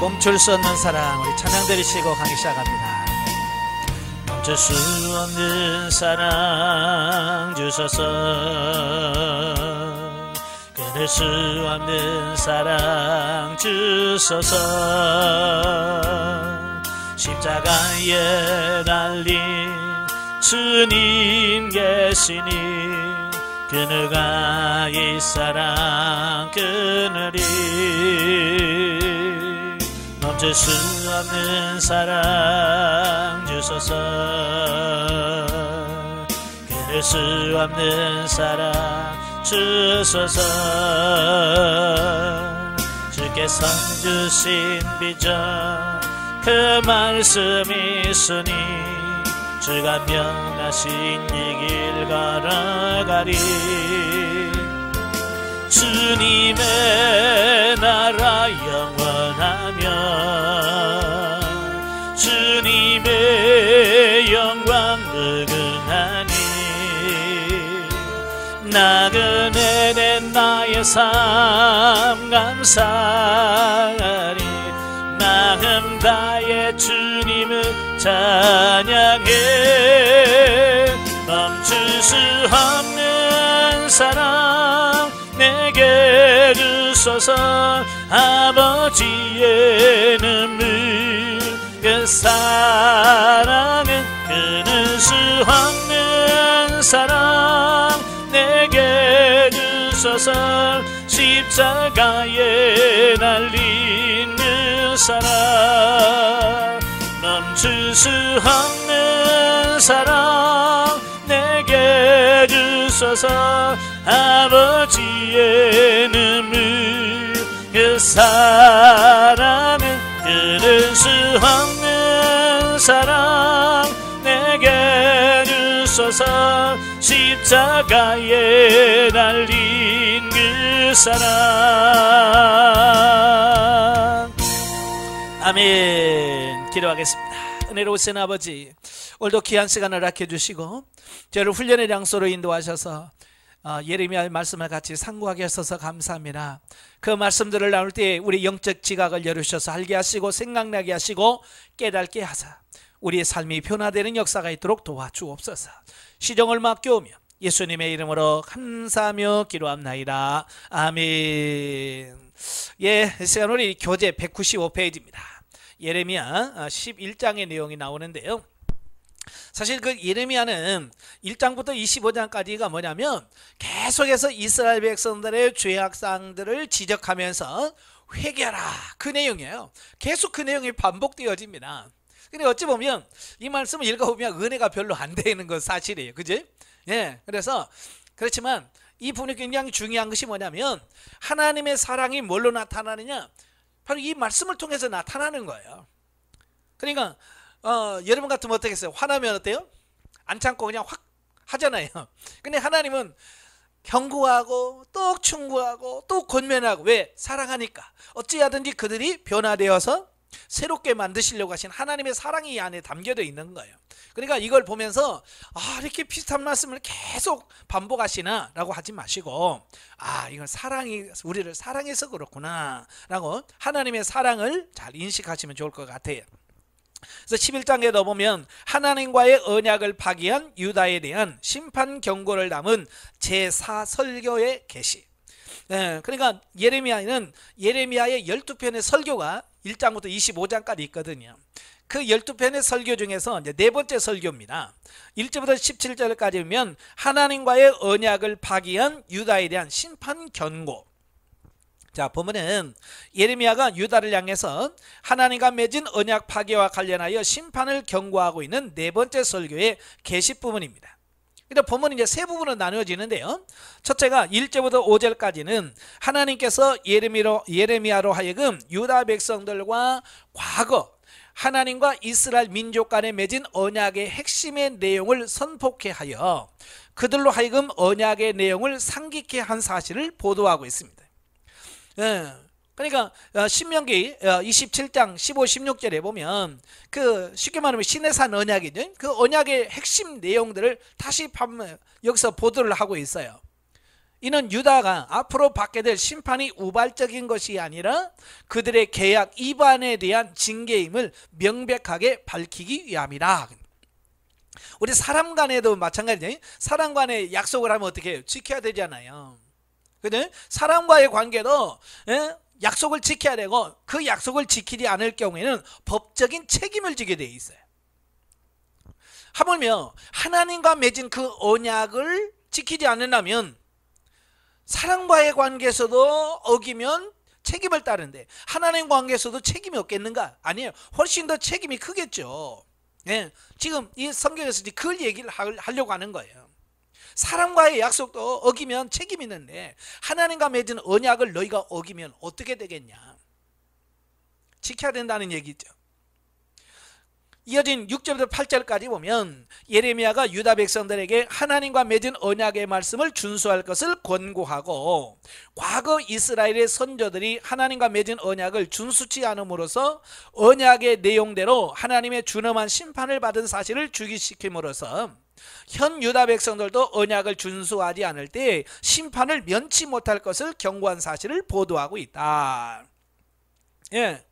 멈출 수 없는 사랑, 우리 찬양 드리시고 강의 시작합니다. 멈출 수 없는 사랑 주소서, 끊을 수 없는 사랑 주소서. 십자가에 달린 주님 계시니 그누가 이 사랑 끊으리. 멈출 수 없는 사랑 주소서, 끊을 수 없는 사랑 주소서. 주께서 주신 비전 그 말씀이 있으니 주가 명하신 이 길 걸어가리. 주님의 나라 영원하며 주님의 영광 무궁하니 나그네 된 나의 삶 감사하리. 마음 다해 주님을 찬양해. 멈출 수 없는 사랑 내게 주소서. 아버지의 눈물 그 사랑은 끊을 수 없는 사랑 내게 주소서. 십자가에 달린 그 사랑 멈출 수 없는 사랑 내게 주소서. 아버지의 눈물 그 사랑은 끊을 수 없는 사랑 내게 주소서. 십자가에 달린 그 사랑. 아멘. 기도하겠습니다. 은혜로우신 아버지, 오늘도 귀한 시간을 아껴주시고 저를 훈련의 장소로 인도하셔서 예레미야의 말씀을 같이 상고하게 하셔서 감사합니다. 그 말씀들을 나눌 때 우리 영적 지각을 열으셔서 알게 하시고 생각나게 하시고 깨닫게 하사 우리의 삶이 변화되는 역사가 있도록 도와주옵소서. 시정을 맡겨오며 예수님의 이름으로 감사하며 기도합나이다. 아멘. 이 시간 우리 교재 195페이지입니다. 예레미야 11장의 내용이 나오는데요, 사실 그 예레미야는 1장부터 25장까지가 뭐냐면 계속해서 이스라엘 백성들의 죄악사항들을 지적하면서 회개하라, 그 내용이에요. 계속 그 내용이 반복되어집니다. 근데 어찌 보면 이 말씀을 읽어보면 은혜가 별로 안 되는 건 사실이에요. 그지? 예. 그래서 그렇지만 이 부분이 굉장히 중요한 것이 뭐냐면 하나님의 사랑이 뭘로 나타나느냐, 바로 이 말씀을 통해서 나타나는 거예요. 그러니까 여러분 같으면 어떻겠어요? 화나면 어때요? 안 참고 그냥 확 하잖아요. 근데 하나님은 경고하고 또 충고하고 또 권면하고, 왜? 사랑하니까. 어찌하든지 그들이 변화되어서 새롭게 만드시려고 하신 하나님의 사랑이 이 안에 담겨져 있는 거예요. 그러니까 이걸 보면서 이렇게 비슷한 말씀을 계속 반복하시나 라고 하지 마시고, 이건 사랑이, 우리를 사랑해서 그렇구나 라고 하나님의 사랑을 잘 인식하시면 좋을 것 같아요. 그래서 11장에도 보면 하나님과의 언약을 파기한 유다에 대한 심판 경고를 담은 제4설교의 계시. 그러니까 예레미야는 예레미야의 12편의 설교가 1장부터 25장까지 있거든요. 그 12편의 설교 중에서 이제 네 번째 설교입니다. 1절부터 17절까지 보면 하나님과의 언약을 파기한 유다에 대한 심판 경고. 자, 보면은 예레미야가 유다를 향해서 하나님과 맺은 언약 파기와 관련하여 심판을 경고하고 있는 네 번째 설교의 계시 부분입니다. 근데 본문이 이제 세 부분으로 나누어지는데요, 첫째가 1절부터 5절까지는 하나님께서 예레미야로 하여금 유다 백성들과 과거 하나님과 이스라엘 민족 간에 맺은 언약의 핵심의 내용을 선포케 하여 그들로 하여금 언약의 내용을 상기케 한 사실을 보도하고 있습니다. 그러니까 신명기 27장 15, 16절에 보면 그 쉽게 말하면 시내산 언약이죠. 그 언약의 핵심 내용들을 다시 여기서 보도를 하고 있어요. 이는 유다가 앞으로 받게 될 심판이 우발적인 것이 아니라 그들의 계약 위반에 대한 징계임을 명백하게 밝히기 위함이라. 우리 사람 간에도 마찬가지죠. 사람 간에 약속을 하면 어떻게 해요? 지켜야 되잖아요. 그죠? 사람과의 관계도 약속을 지켜야 되고, 그 약속을 지키지 않을 경우에는 법적인 책임을 지게 돼 있어요. 하물며 하나님과 맺은 그 언약을 지키지 않는다면 사람과의 관계에서도 어기면 책임을 따르는데 하나님 관계에서도 책임이 없겠는가? 아니에요. 훨씬 더 책임이 크겠죠. 예, 지금 이 성경에서 그 얘기를 하려고 하는 거예요. 사람과의 약속도 어기면 책임이 있는데 하나님과 맺은 언약을 너희가 어기면 어떻게 되겠냐? 지켜야 된다는 얘기죠. 이어진 6절부터 8절까지 보면 예레미야가 유다 백성들에게 하나님과 맺은 언약의 말씀을 준수할 것을 권고하고, 과거 이스라엘의 선조들이 하나님과 맺은 언약을 준수치 않음으로써 언약의 내용대로 하나님의 준엄한 심판을 받은 사실을 주기시킴으로써 현 유다 백성들도 언약을 준수하지 않을 때 심판을 면치 못할 것을 경고한 사실을 보도하고 있다. 예.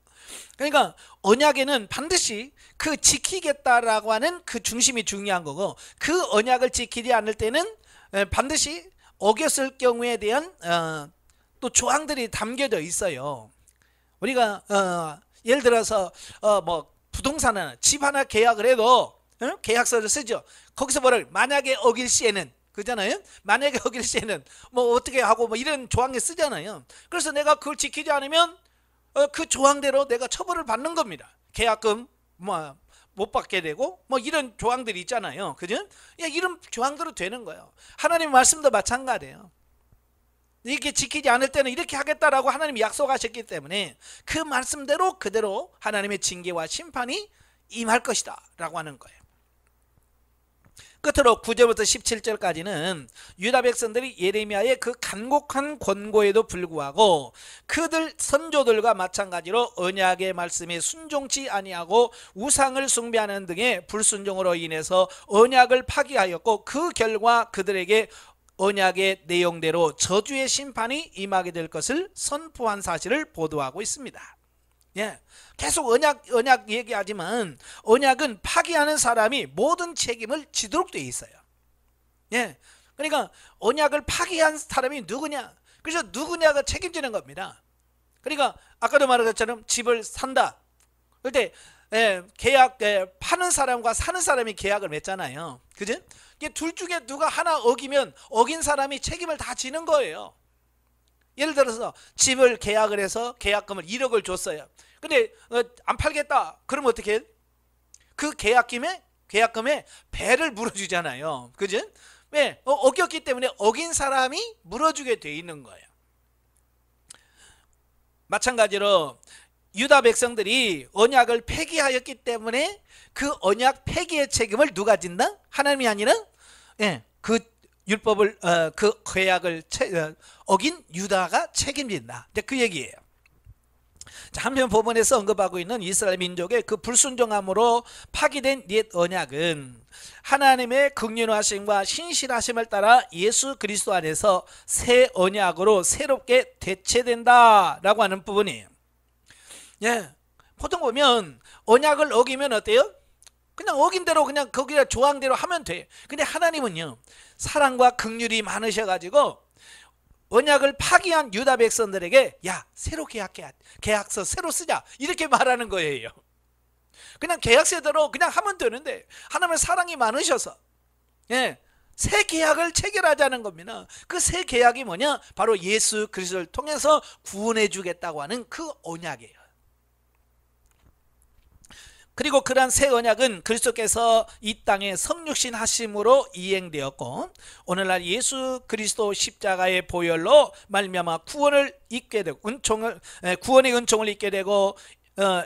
그러니까 언약에는 반드시 그 지키겠다라고 하는 그 중심이 중요한 거고, 그 언약을 지키지 않을 때는 반드시 어겼을 경우에 대한 또 조항들이 담겨져 있어요. 우리가 예를 들어서 뭐 부동산은 집 하나 계약을 해도 계약서를 쓰죠. 거기서 뭐를 만약에 어길 시에는, 그잖아요. 만약에 어길 시에는 뭐 어떻게 하고 뭐 이런 조항에 쓰잖아요. 그래서 내가 그걸 지키지 않으면 그 조항대로 내가 처벌을 받는 겁니다. 계약금 뭐 못 받게 되고 뭐 이런 조항들이 있잖아요. 그죠? 이런 조항대로 되는 거예요. 하나님 말씀도 마찬가지예요. 이렇게 지키지 않을 때는 이렇게 하겠다라고 하나님이 약속하셨기 때문에 그 말씀대로 그대로 하나님의 징계와 심판이 임할 것이다 라고 하는 거예요. 끝으로 9절부터 17절까지는 유다 백성들이 예레미야의 그 간곡한 권고에도 불구하고 그들 선조들과 마찬가지로 언약의 말씀에 순종치 아니하고 우상을 숭배하는 등의 불순종으로 인해서 언약을 파기하였고, 그 결과 그들에게 언약의 내용대로 저주의 심판이 임하게 될 것을 선포한 사실을 보도하고 있습니다. 예, 계속 언약 얘기하지만 언약은 파기하는 사람이 모든 책임을 지도록 되어 있어요. 예, 그러니까 언약을 파기한 사람이 누구냐? 그래서 누구냐가 책임지는 겁니다. 그러니까 아까도 말한 것처럼 집을 산다. 그때 계약 파는 사람과 사는 사람이 계약을 맺잖아요. 그죠? 이게 둘 중에 누가 하나 어기면 어긴 사람이 책임을 다 지는 거예요. 예를 들어서 집을 계약을 해서 계약금을 1억을 줬어요. 근데 안 팔겠다. 그러면 어떻게 해? 그 계약금에 배를 물어주잖아요. 그죠? 왜? 어겼기 때문에 어긴 사람이 물어주게 돼 있는 거예요. 마찬가지로 유다 백성들이 언약을 폐기하였기 때문에 그 언약 폐기의 책임을 누가 진다? 하나님이 아니라 그 율법을 그 계약을 어긴 유다가 책임진다. 그 얘기예요. 한편 본문에서 언급하고 있는 이스라엘 민족의 그 불순종함으로 파기된 옛 언약은 하나님의 긍휼하심과 신실하심을 따라 예수 그리스도 안에서 새 언약으로 새롭게 대체된다라고 하는 부분이에요. 예, 보통 보면 언약을 어기면 어때요? 그냥 어긴 대로 그냥 거기다 조항대로 하면 돼. 근데 하나님은요, 사랑과 긍휼이 많으셔가지고 언약을 파기한 유다 백성들에게 야, 새로 계약서 새로 쓰자, 이렇게 말하는 거예요. 그냥 계약서대로 그냥 하면 되는데 하나님의 사랑이 많으셔서 새 계약을 체결하자는 겁니다. 그 새 계약이 뭐냐? 바로 예수 그리스도를 통해서 구원해 주겠다고 하는 그 언약이에요. 그리고 그러한 새 언약은 그리스도께서 이 땅에 성육신 하심으로 이행되었고, 오늘날 예수 그리스도 십자가의 보혈로 말미암아 구원을 입게 되고 구원의 은총을 입게 되고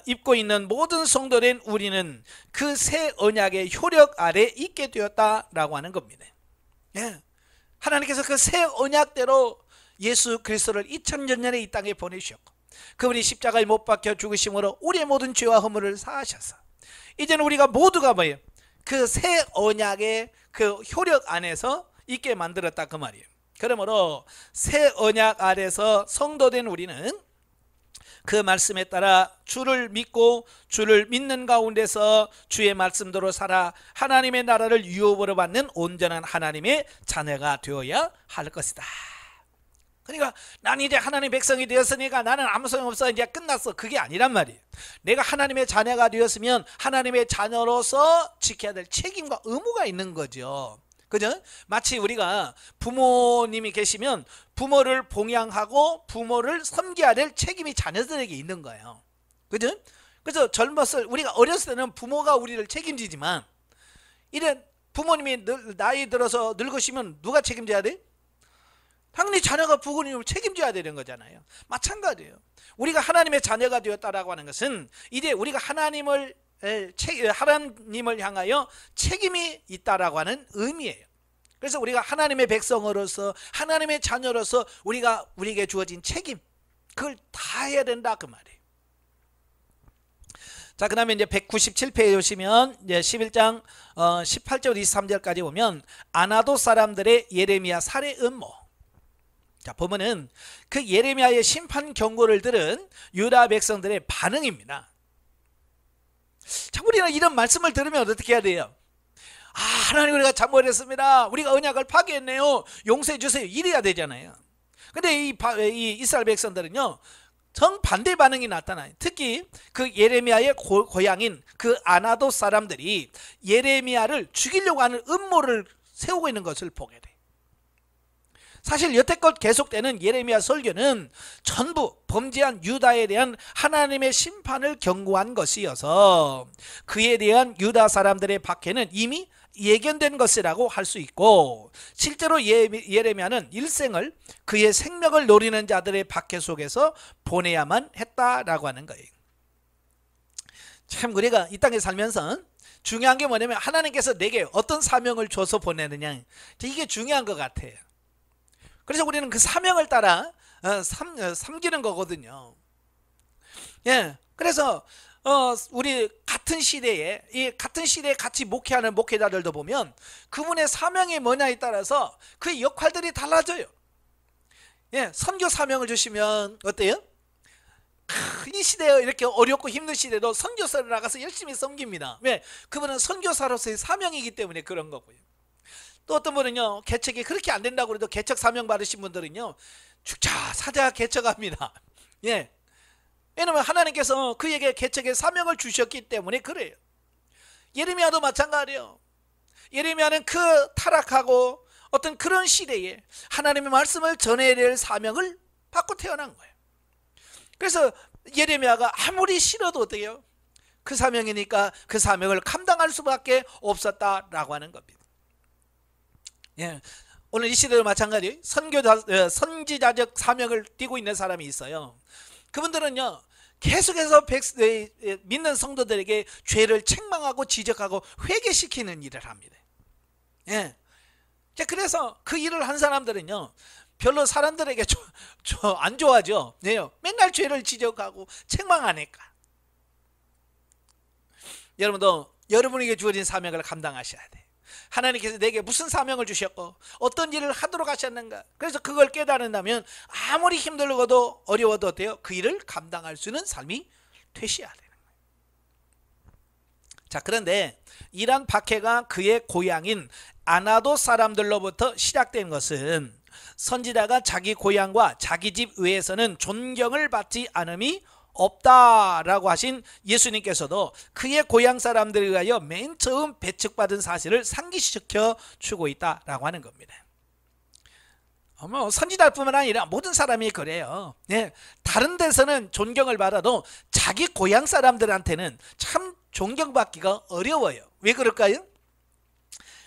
입고 있는 모든 성도된 우리는 그 새 언약의 효력 아래 있게 되었다라고 하는 겁니다. 예. 하나님께서 그 새 언약대로 예수 그리스도를 2000년 전에 이 땅에 보내주셨고, 그분이 십자가에 못 박혀 죽으심으로 우리의 모든 죄와 허물을 사하셔서 이제는 우리가 모두가 뭐예요? 그 새 언약의 그 효력 안에서 있게 만들었다, 그 말이에요. 그러므로 새 언약 아래서 성도된 우리는 그 말씀에 따라 주를 믿고 주를 믿는 가운데서 주의 말씀대로 살아 하나님의 나라를 유업으로 받는 온전한 하나님의 자녀가 되어야 할 것이다. 그러니까 나는 이제 하나님의 백성이 되었으니까 나는 아무 소용 없어, 이제 끝났어, 그게 아니란 말이에요. 내가 하나님의 자녀가 되었으면 하나님의 자녀로서 지켜야 될 책임과 의무가 있는 거죠. 그죠? 마치 우리가 부모님이 계시면 부모를 봉양하고 부모를 섬겨야 될 책임이 자녀들에게 있는 거예요. 그죠? 그래서 우리가 어렸을 때는 부모가 우리를 책임지지만 이래 부모님이 나이 들어서 늙으시면 누가 책임져야 돼? 당연히 자녀가 부모님을 책임져야 되는 거잖아요. 마찬가지예요. 우리가 하나님의 자녀가 되었다라고 하는 것은 이제 우리가 하나님을 향하여 책임이 있다라고 하는 의미예요. 그래서 우리가 하나님의 백성으로서 하나님의 자녀로서 우리에게 주어진 책임, 그걸 다 해야 된다 그 말이에요. 자, 그 다음에 이제 197페이지 오시면 이제 11장 18절 23절까지 보면 아나도 사람들의 예레미야 살해 음모. 자, 보면은 그 예레미야의 심판 경고를 들은 유다 백성들의 반응입니다. 자, 우리는 이런 말씀을 들으면 어떻게 해야 돼요? 아, 하나님 우리가 잘못했습니다. 우리가 언약을 파괴했네요. 용서해 주세요. 이래야 되잖아요. 근데 이 이스라엘 백성들은요, 정반대 반응이 나타나요. 특히 그 예레미야의 고향인 그 아나도 사람들이 예레미야를 죽이려고 하는 음모를 세우고 있는 것을 보게 돼요. 사실 여태껏 계속되는 예레미야 설교는 전부 범죄한 유다에 대한 하나님의 심판을 경고한 것이어서 그에 대한 유다 사람들의 박해는 이미 예견된 것이라고 할 수 있고, 실제로 예레미야는 일생을 그의 생명을 노리는 자들의 박해 속에서 보내야만 했다라고 하는 거예요. 참 우리가 이 땅에 살면서 중요한 게 뭐냐면 하나님께서 내게 어떤 사명을 줘서 보내느냐, 이게 중요한 것 같아요. 그래서 우리는 그 사명을 따라 섬기는 거거든요. 예, 그래서 우리 같은 시대에 같이 목회하는 목회자들도 보면 그분의 사명이 뭐냐에 따라서 그 역할들이 달라져요. 예, 선교 사명을 주시면 어때요? 이 시대에 이렇게 어렵고 힘든 시대도 선교사로 나가서 열심히 섬깁니다. 왜? 그분은 선교사로서의 사명이기 때문에 그런 거고요. 또 어떤 분은요, 개척이 그렇게 안 된다고 그래도 개척 사명 받으신 분들은요, 죽자 사자 개척합니다. 예, 왜냐면 하나님께서 그에게 개척의 사명을 주셨기 때문에 그래요. 예레미야도 마찬가지예요. 예레미야는 그 타락하고 어떤 그런 시대에 하나님의 말씀을 전해야 될 사명을 받고 태어난 거예요. 그래서 예레미야가 아무리 싫어도 어때요? 그 사명이니까 그 사명을 감당할 수밖에 없었다라고 하는 겁니다. 예, 오늘 이 시대도 마찬가지예요. 선지자적 사명을 띠고 있는 사람이 있어요. 그분들은요, 계속해서 믿는 성도들에게 죄를 책망하고 지적하고 회개시키는 일을 합니다. 예, 그래서 그 일을 한 사람들은요, 별로 사람들에게 안 좋아하죠. 네, 맨날 죄를 지적하고 책망하니까. 여러분도 여러분에게 주어진 사명을 감당하셔야 돼요. 하나님께서 내게 무슨 사명을 주셨고 어떤 일을 하도록 하셨는가, 그래서 그걸 깨달은다면 아무리 힘들고도 어려워도 어때요? 그 일을 감당할 수 있는 삶이 되셔야 되는 거예요. 자, 그런데 이러한 박해가 그의 고향인 아나도 사람들로부터 시작된 것은 선지자가 자기 고향과 자기 집 외에서는 존경을 받지 않음이 없다라고 하신 예수님께서도 그의 고향 사람들에 의하여 맨 처음 배척받은 사실을 상기시켜 주고 있다라고 하는 겁니다. 선지자뿐만 아니라 모든 사람이 그래요. 네, 다른 데서는 존경을 받아도 자기 고향 사람들한테는 참 존경받기가 어려워요. 왜 그럴까요?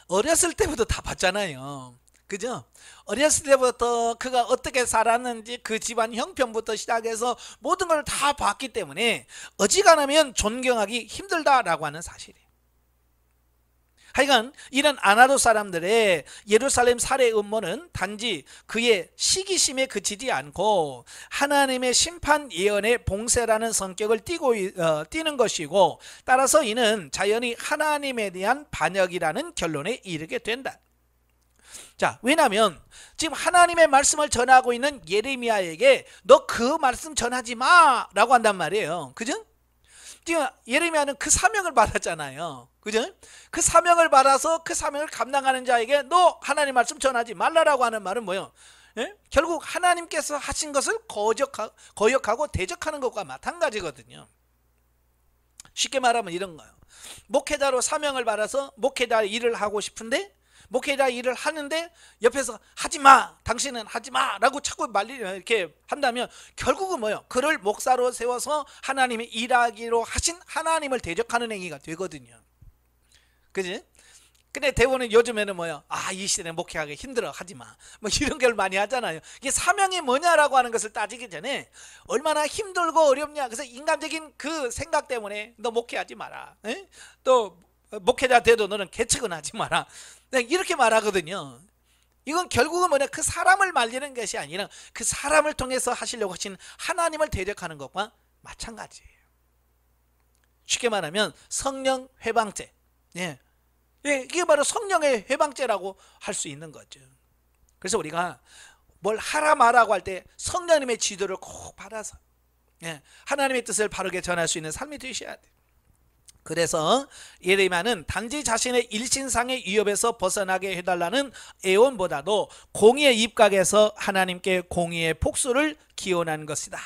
어렸을 때부터 다 봤잖아요. 그죠? 어렸을 때부터 그가 어떻게 살았는지 그 집안 형편부터 시작해서 모든 걸 다 봤기 때문에 어지간하면 존경하기 힘들다라고 하는 사실이에요. 하여간 이런 아나도 사람들의 예루살렘 살해 음모는 단지 그의 시기심에 그치지 않고 하나님의 심판 예언의 봉쇄라는 성격을 띠는 것이고, 따라서 이는 자연히 하나님에 대한 반역이라는 결론에 이르게 된다. 자, 왜냐하면 지금 하나님의 말씀을 전하고 있는 예레미야에게 너 그 말씀 전하지 마 라고 한단 말이에요. 그죠? 지금 예레미야는 그 사명을 받았잖아요. 그죠? 그 사명을 받아서 그 사명을 감당하는 자에게 너 하나님 말씀 전하지 말라라고 하는 말은 뭐예요? 예? 결국 하나님께서 하신 것을 거역하고 대적하는 것과 마찬가지거든요. 쉽게 말하면 이런 거예요. 목회자로 사명을 받아서 목회자 일을 하고 싶은데 목회자 일을 하는데 옆에서 하지마, 당신은 하지마 라고 자꾸 이렇게 한다면 결국은 뭐예요? 그를 목사로 세워서 하나님이 일하기로 하신 하나님을 대적하는 행위가 되거든요. 그지? 근데 대부분은 요즘에는 뭐예요? 이 시대에 목회하기 힘들어, 하지마, 뭐 이런 걸 많이 하잖아요. 이게 사명이 뭐냐라고 하는 것을 따지기 전에 얼마나 힘들고 어렵냐, 그래서 인간적인 그 생각 때문에 너 목회하지 마라, 에? 또 목회자 돼도 너는 개척은 하지 마라, 이렇게 말하거든요. 이건 결국은 뭐냐, 그 사람을 말리는 것이 아니라 그 사람을 통해서 하시려고 하신 하나님을 대적하는 것과 마찬가지예요. 쉽게 말하면 성령 회방죄, 이게 바로 성령의 회방죄라고 할 수 있는 거죠. 그래서 우리가 뭘 하라 마라고 할 때 성령님의 지도를 꼭 받아서 하나님의 뜻을 바르게 전할 수 있는 삶이 되셔야 돼요. 그래서 예레미야는 단지 자신의 일신상의 위협에서 벗어나게 해달라는 애원보다도 공의의 입각에서 하나님께 공의의 복수를 기원한 것이다.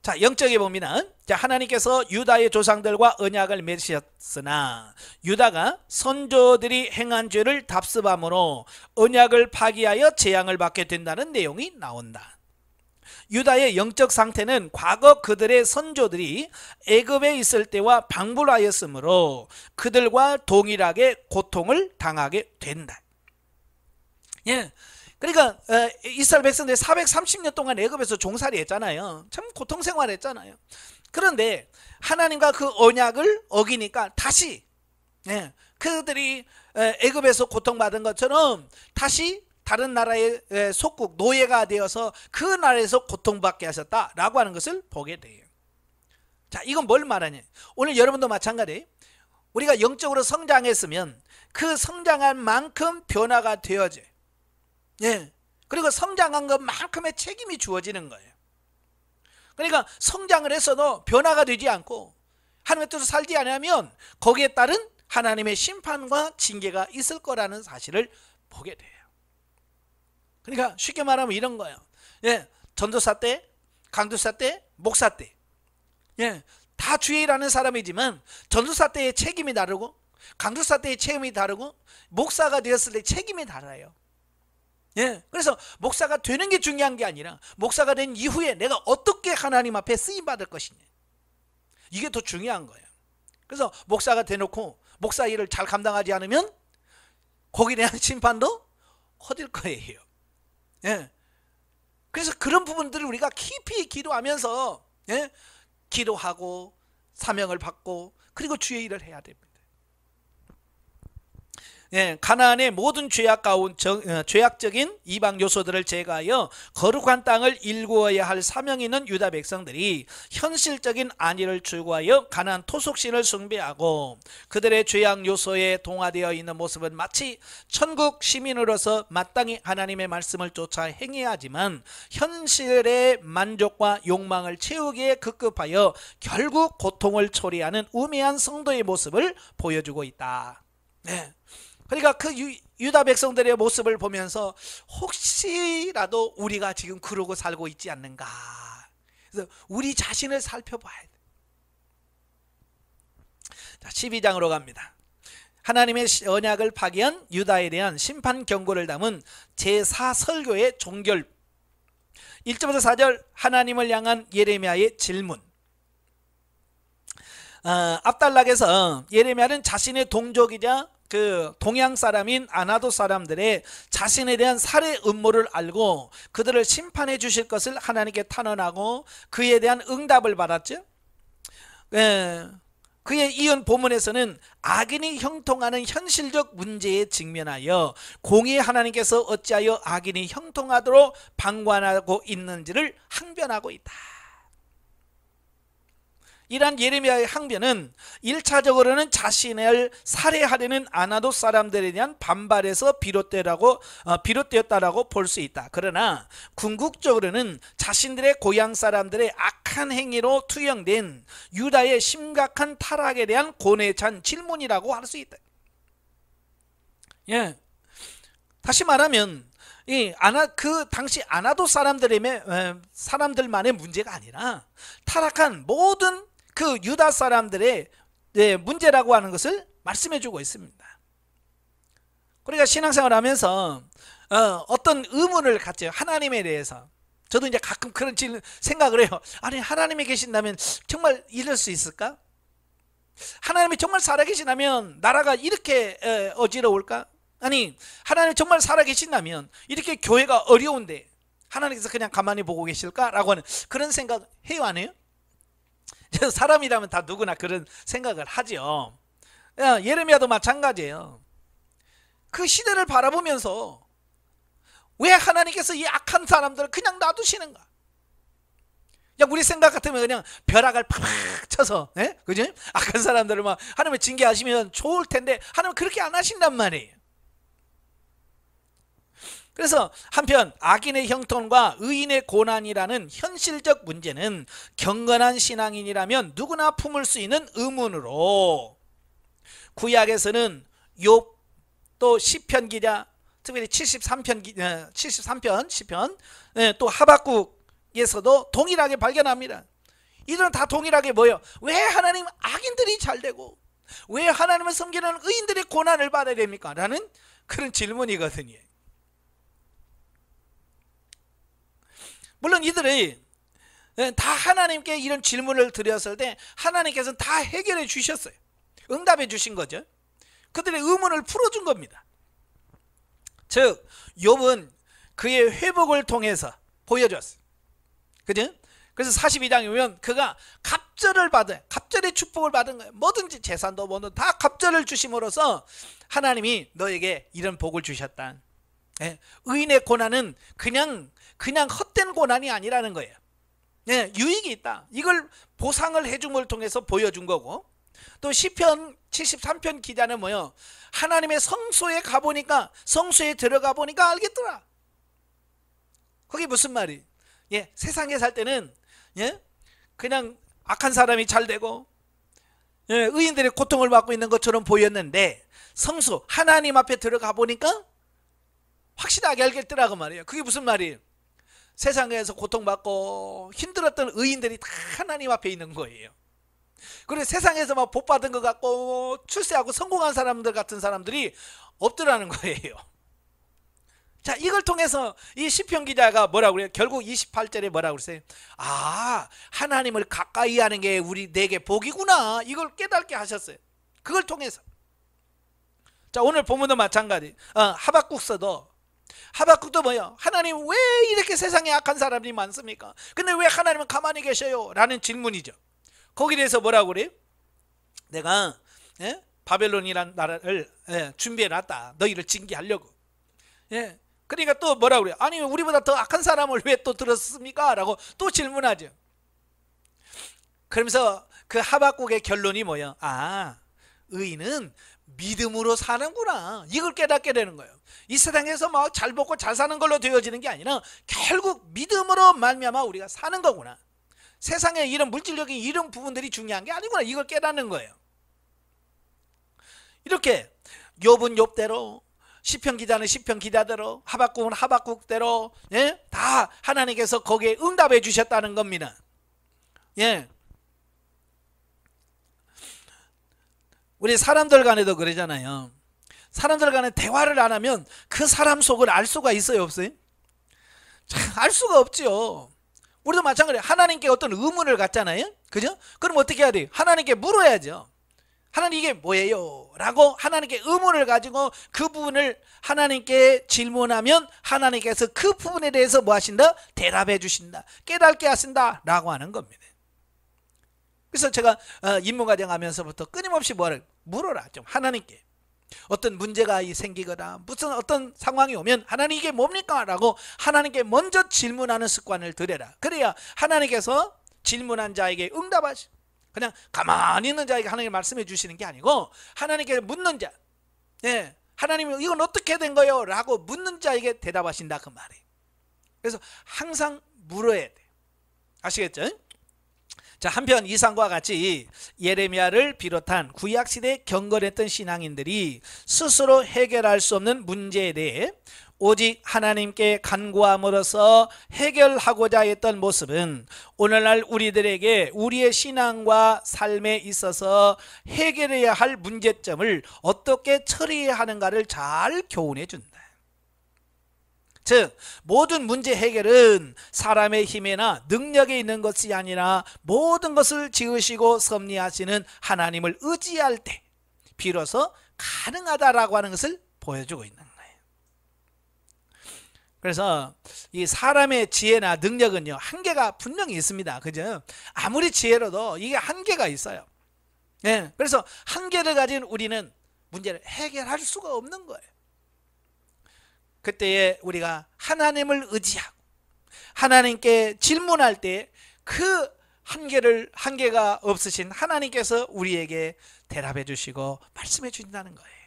자, 영적에 보면 하나님께서 유다의 조상들과 언약을 맺으셨으나 유다가 선조들이 행한 죄를 답습함으로 언약을 파기하여 재앙을 받게 된다는 내용이 나온다. 유다의 영적 상태는 과거 그들의 선조들이 애굽에 있을 때와 방불하였으므로 그들과 동일하게 고통을 당하게 된다. 그러니까 이스라엘 백성들이 430년 동안 애굽에서 종살이 했잖아요. 참 고통생활 했잖아요. 그런데 하나님과 그 언약을 어기니까 다시 그들이 애굽에서 고통받은 것처럼 다시 다른 나라의 속국 노예가 되어서 그 나라에서 고통받게 하셨다라고 하는 것을 보게 돼요. 자, 이건 뭘 말하냐? 오늘 여러분도 마찬가지. 우리가 영적으로 성장했으면 그 성장한 만큼 변화가 되어져. 그리고 성장한 것만큼의 책임이 주어지는 거예요. 그러니까 성장을 했어도 변화가 되지 않고 하나님의 뜻을 살지 않으면 거기에 따른 하나님의 심판과 징계가 있을 거라는 사실을 보게 돼요. 그러니까 쉽게 말하면 이런 거예요. 전도사 때, 강도사 때, 목사 때, 다 주의 일하는 사람이지만 전도사 때의 책임이 다르고 강도사 때의 책임이 다르고 목사가 되었을 때 책임이 달라요. 그래서 목사가 되는 게 중요한 게 아니라 목사가 된 이후에 내가 어떻게 하나님 앞에 쓰임받을 것이냐, 이게 더 중요한 거예요. 그래서 목사가 돼놓고 목사 일을 잘 감당하지 않으면 거기에 대한 심판도 거둘 거예요. 그래서 그런 부분들을 우리가 깊이 기도하면서 기도하고 사명을 받고 그리고 주의 일을 해야 됩니다. 가나안의 모든 죄악적인 이방 요소들을 제거하여 거룩한 땅을 일구어야 할 사명이 있는 유다 백성들이 현실적인 안위를 추구하여 가나안 토속신을 숭배하고 그들의 죄악 요소에 동화되어 있는 모습은 마치 천국 시민으로서 마땅히 하나님의 말씀을 쫓아 행해야 하지만 현실의 만족과 욕망을 채우기에 급급하여 결국 고통을 초래하는 우매한 성도의 모습을 보여주고 있다. 그러니까 그 유다 백성들의 모습을 보면서 혹시라도 우리가 지금 그러고 살고 있지 않는가, 그래서 우리 자신을 살펴봐야 돼. 자, 12장으로 갑니다. 하나님의 언약을 파기한 유다에 대한 심판 경고를 담은 제4설교의 종결. 1절부터 4절 하나님을 향한 예레미야의 질문. 압달락에서 예레미야는 자신의 동족이자 그 동양 사람인 아나도 사람들의 자신에 대한 살해 음모를 알고 그들을 심판해 주실 것을 하나님께 탄원하고 그에 대한 응답을 받았죠. 그의 이은 본문에서는 악인이 형통하는 현실적 문제에 직면하여 공의 하나님께서 어찌하여 악인이 형통하도록 방관하고 있는지를 항변하고 있다. 이러한 예레미야의 항변은 1차적으로는 자신을 살해하려는 아나돗 사람들에 대한 반발에서 비롯되었다라고 볼 수 있다. 그러나 궁극적으로는 자신들의 고향 사람들의 악한 행위로 투영된 유다의 심각한 타락에 대한 고뇌에 찬 질문이라고 할 수 있다. 예. 다시 말하면 그 당시 아나돗 사람들만의 문제가 아니라 타락한 모든 그 유다 사람들의 문제라고 하는 것을 말씀해 주고 있습니다. 우리가 신앙생활 하면서 어떤 의문을 갖죠. 하나님에 대해서. 저도 이제 가끔 그런 생각을 해요. 아니, 하나님이 계신다면 정말 이럴 수 있을까? 하나님이 정말 살아계시다면 나라가 이렇게 어지러울까? 아니, 하나님 정말 살아계신다면 이렇게 교회가 어려운데 하나님께서 그냥 가만히 보고 계실까라고 하는 그런 생각 해요, 안 해요? 사람이라면 다 누구나 그런 생각을 하죠. 예레미야도 마찬가지예요. 그 시대를 바라보면서 왜 하나님께서 이 악한 사람들을 그냥 놔두시는가? 우리 생각 같으면 그냥 벼락을 팍팍 쳐서, 그죠? 악한 사람들을 막 하나님을 징계하시면 좋을 텐데 하나님은 그렇게 안 하신단 말이에요. 그래서 한편 악인의 형통과 의인의 고난이라는 현실적 문제는 경건한 신앙인이라면 누구나 품을 수 있는 의문으로 구약에서는 욥 또 시편 기자, 특별히 73편 시편, 또 하박국에서도 동일하게 발견합니다. 이들은 다 동일하게 뭐예요? 왜 하나님 악인들이 잘 되고 왜 하나님을 섬기는 의인들이 고난을 받아야 됩니까? 라는 그런 질문이거든요. 물론 이들이 다 하나님께 이런 질문을 드렸을 때 하나님께서는 다 해결해 주셨어요. 응답해 주신 거죠. 그들의 의문을 풀어준 겁니다. 즉 욥은 그의 회복을 통해서 보여줬어요. 그죠? 그래서 42장에 보면 그가 갑절의 축복을 받은 거예요. 뭐든지 재산도 뭐든 다 갑절을 주심으로써 하나님이 너에게 이런 복을 주셨다. 의인의 고난은 그냥 헛된 고난이 아니라는 거예요. 유익이 있다. 이걸 보상을 해줌을 통해서 보여준 거고, 또 시편 73편 기자는 뭐요? 하나님의 성소에 가보니까, 성소에 들어가 보니까 알겠더라. 그게 무슨 말이? 세상에 살 때는 그냥 악한 사람이 잘 되고 의인들의 고통을 받고 있는 것처럼 보였는데 성소 하나님 앞에 들어가 보니까 확실하게 알겠더라고 말이에요. 그게 무슨 말이에요? 세상에서 고통받고 힘들었던 의인들이 다 하나님 앞에 있는 거예요. 그리고 세상에서 막 복 받은 것 같고 출세하고 성공한 사람들 같은 사람들이 없더라는 거예요. 자, 이걸 통해서 이 시편 기자가 뭐라고 그래요? 결국 28절에 뭐라고 그랬어요? 하나님을 가까이 하는 게 내게 복이구나. 이걸 깨닫게 하셨어요. 그걸 통해서. 자, 오늘 본문도 마찬가지. 하박국도 뭐예요? 하나님 왜 이렇게 세상에 악한 사람이 많습니까? 근데 왜 하나님은 가만히 계셔요? 라는 질문이죠. 거기에 대해서 뭐라고 그래요? 내가 바벨론이라는 나라를 준비해놨다. 너희를 징계하려고. 그러니까 또 뭐라고 그래요? 아니 우리보다 더 악한 사람을 왜 또 들었습니까? 라고 또 질문하죠. 그러면서 그 하박국의 결론이 뭐예요? 의인은 믿음으로 사는구나. 이걸 깨닫게 되는 거예요. 이 세상에서 막 잘 먹고 잘 사는 걸로 되어지는 게 아니라 결국 믿음으로 말미암아 우리가 사는 거구나. 세상에 이런 물질적인 이런 부분들이 중요한 게 아니구나. 이걸 깨닫는 거예요. 이렇게 욥은 욥대로, 시편 기자는 시편 기자대로, 하박국은 하박국대로 다 하나님께서 거기에 응답해 주셨다는 겁니다. 우리 사람들 간에도 그러잖아요. 사람들 간에 대화를 안 하면 그 사람 속을 알 수가 있어요, 없어요? 알 수가 없죠. 우리도 마찬가지예요. 하나님께 어떤 의문을 갖잖아요. 그죠? 그럼 어떻게 해야 돼요? 하나님께 물어야죠. 하나님 이게 뭐예요? 라고 하나님께 의문을 가지고 그 부분을 하나님께 질문하면 하나님께서 그 부분에 대해서 뭐 하신다? 대답해 주신다. 깨닫게 하신다. 라고 하는 겁니다. 그래서 제가 인문과정 하면서부터 끊임없이 물어라. 좀 하나님께. 어떤 문제가 생기거나 무슨 어떤 상황이 오면 하나님 이게 뭡니까? 라고 하나님께 먼저 질문하는 습관을 들여라. 그래야 하나님께서 질문한 자에게 응답하시. 그냥 가만히 있는 자에게 하나님 말씀해 주시는 게 아니고 하나님께 묻는 자, 예, 하나님 이건 어떻게 된 거예요? 라고 묻는 자에게 대답하신다 그 말이에요. 그래서 항상 물어야 돼. 아시겠죠? 자, 한편 이상과 같이 예레미야를 비롯한 구약시대에 경건했던 신앙인들이 스스로 해결할 수 없는 문제에 대해 오직 하나님께 간구함으로써 해결하고자 했던 모습은 오늘날 우리들에게 우리의 신앙과 삶에 있어서 해결해야 할 문제점을 어떻게 처리해야 하는가를 잘 교훈해 준다. 즉 모든 문제 해결은 사람의 힘이나 능력에 있는 것이 아니라 모든 것을 지으시고 섭리하시는 하나님을 의지할 때 비로소 가능하다라고 하는 것을 보여주고 있는 거예요. 그래서 이 사람의 지혜나 능력은요 한계가 분명히 있습니다. 그죠? 아무리 지혜로도 이게 한계가 있어요. 예, 그래서 한계를 가진 우리는 문제를 해결할 수가 없는 거예요. 그때에 우리가 하나님을 의지하고 하나님께 질문할 때 그 한계가 없으신 하나님께서 우리에게 대답해 주시고 말씀해 주신다는 거예요.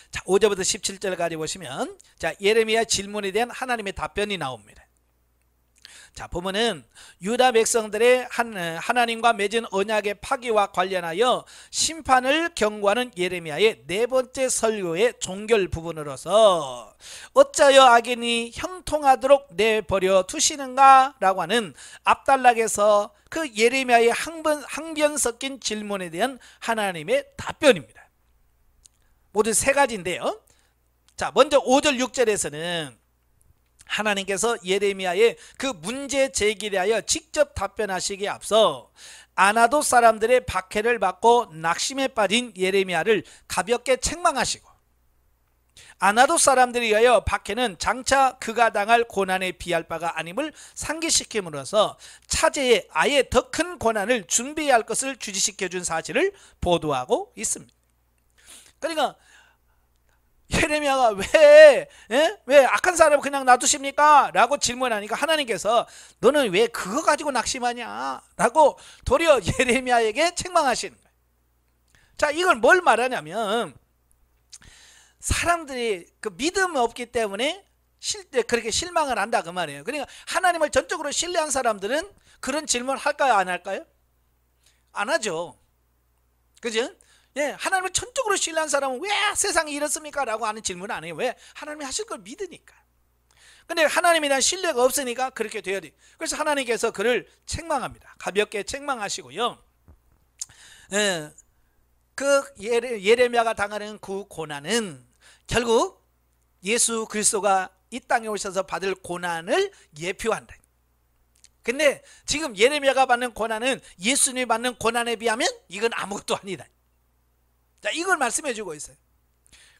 자, 5절부터 17절까지 보시면 자, 예레미야 질문에 대한 하나님의 답변이 나옵니다. 자, 보면은 유다 백성들의 하나님과 맺은 언약의 파기와 관련하여 심판을 경고하는 예레미야의 네 번째 설교의 종결 부분으로서 어찌하여 악인이 형통하도록 내버려 두시는가 라고 하는 앞단락에서 그 예레미야의 항변 섞인 질문에 대한 하나님의 답변입니다. 모두 세 가지인데요. 자, 먼저 5절 6절에서는 하나님께서 예레미야의 그 문제 제기에 대하여 직접 답변하시기에 앞서 아나돗 사람들의 박해를 받고 낙심에 빠진 예레미야를 가볍게 책망하시고 아나돗 사람들에 의하여 박해는 장차 그가 당할 고난에 비할 바가 아님을 상기시킴으로써 차제에 아예 더 큰 고난을 준비해야 할 것을 주지시켜준 사실을 보도하고 있습니다. 그러니까 예레미야가 왜 악한 사람을 그냥 놔두십니까? 라고 질문하니까 하나님께서 너는 왜 그거 가지고 낙심하냐? 라고 도리어 예레미야에게 책망하시는 거예요. 자, 이걸 뭘 말하냐면 사람들이 그 믿음이 없기 때문에 그렇게 실망을 한다 그 말이에요. 그러니까 하나님을 전적으로 신뢰한 사람들은 그런 질문을 할까요? 안 할까요? 안 하죠. 그죠? 예, 하나님을 전적으로 신뢰한 사람은 왜 세상이 이렇습니까? 라고 하는 질문을 안 해요. 왜? 하나님이 하실 걸 믿으니까. 근데 하나님에 대한 신뢰가 없으니까 그렇게 돼야 돼. 그래서 하나님께서 그를 책망합니다. 가볍게 책망하시고요. 예, 그 예레미야가 당하는 그 고난은 결국 예수 그리스도가 이 땅에 오셔서 받을 고난을 예표한다. 근데 지금 예레미야가 받는 고난은 예수님이 받는 고난에 비하면 이건 아무것도 아니다. 자, 이걸 말씀해 주고 있어요.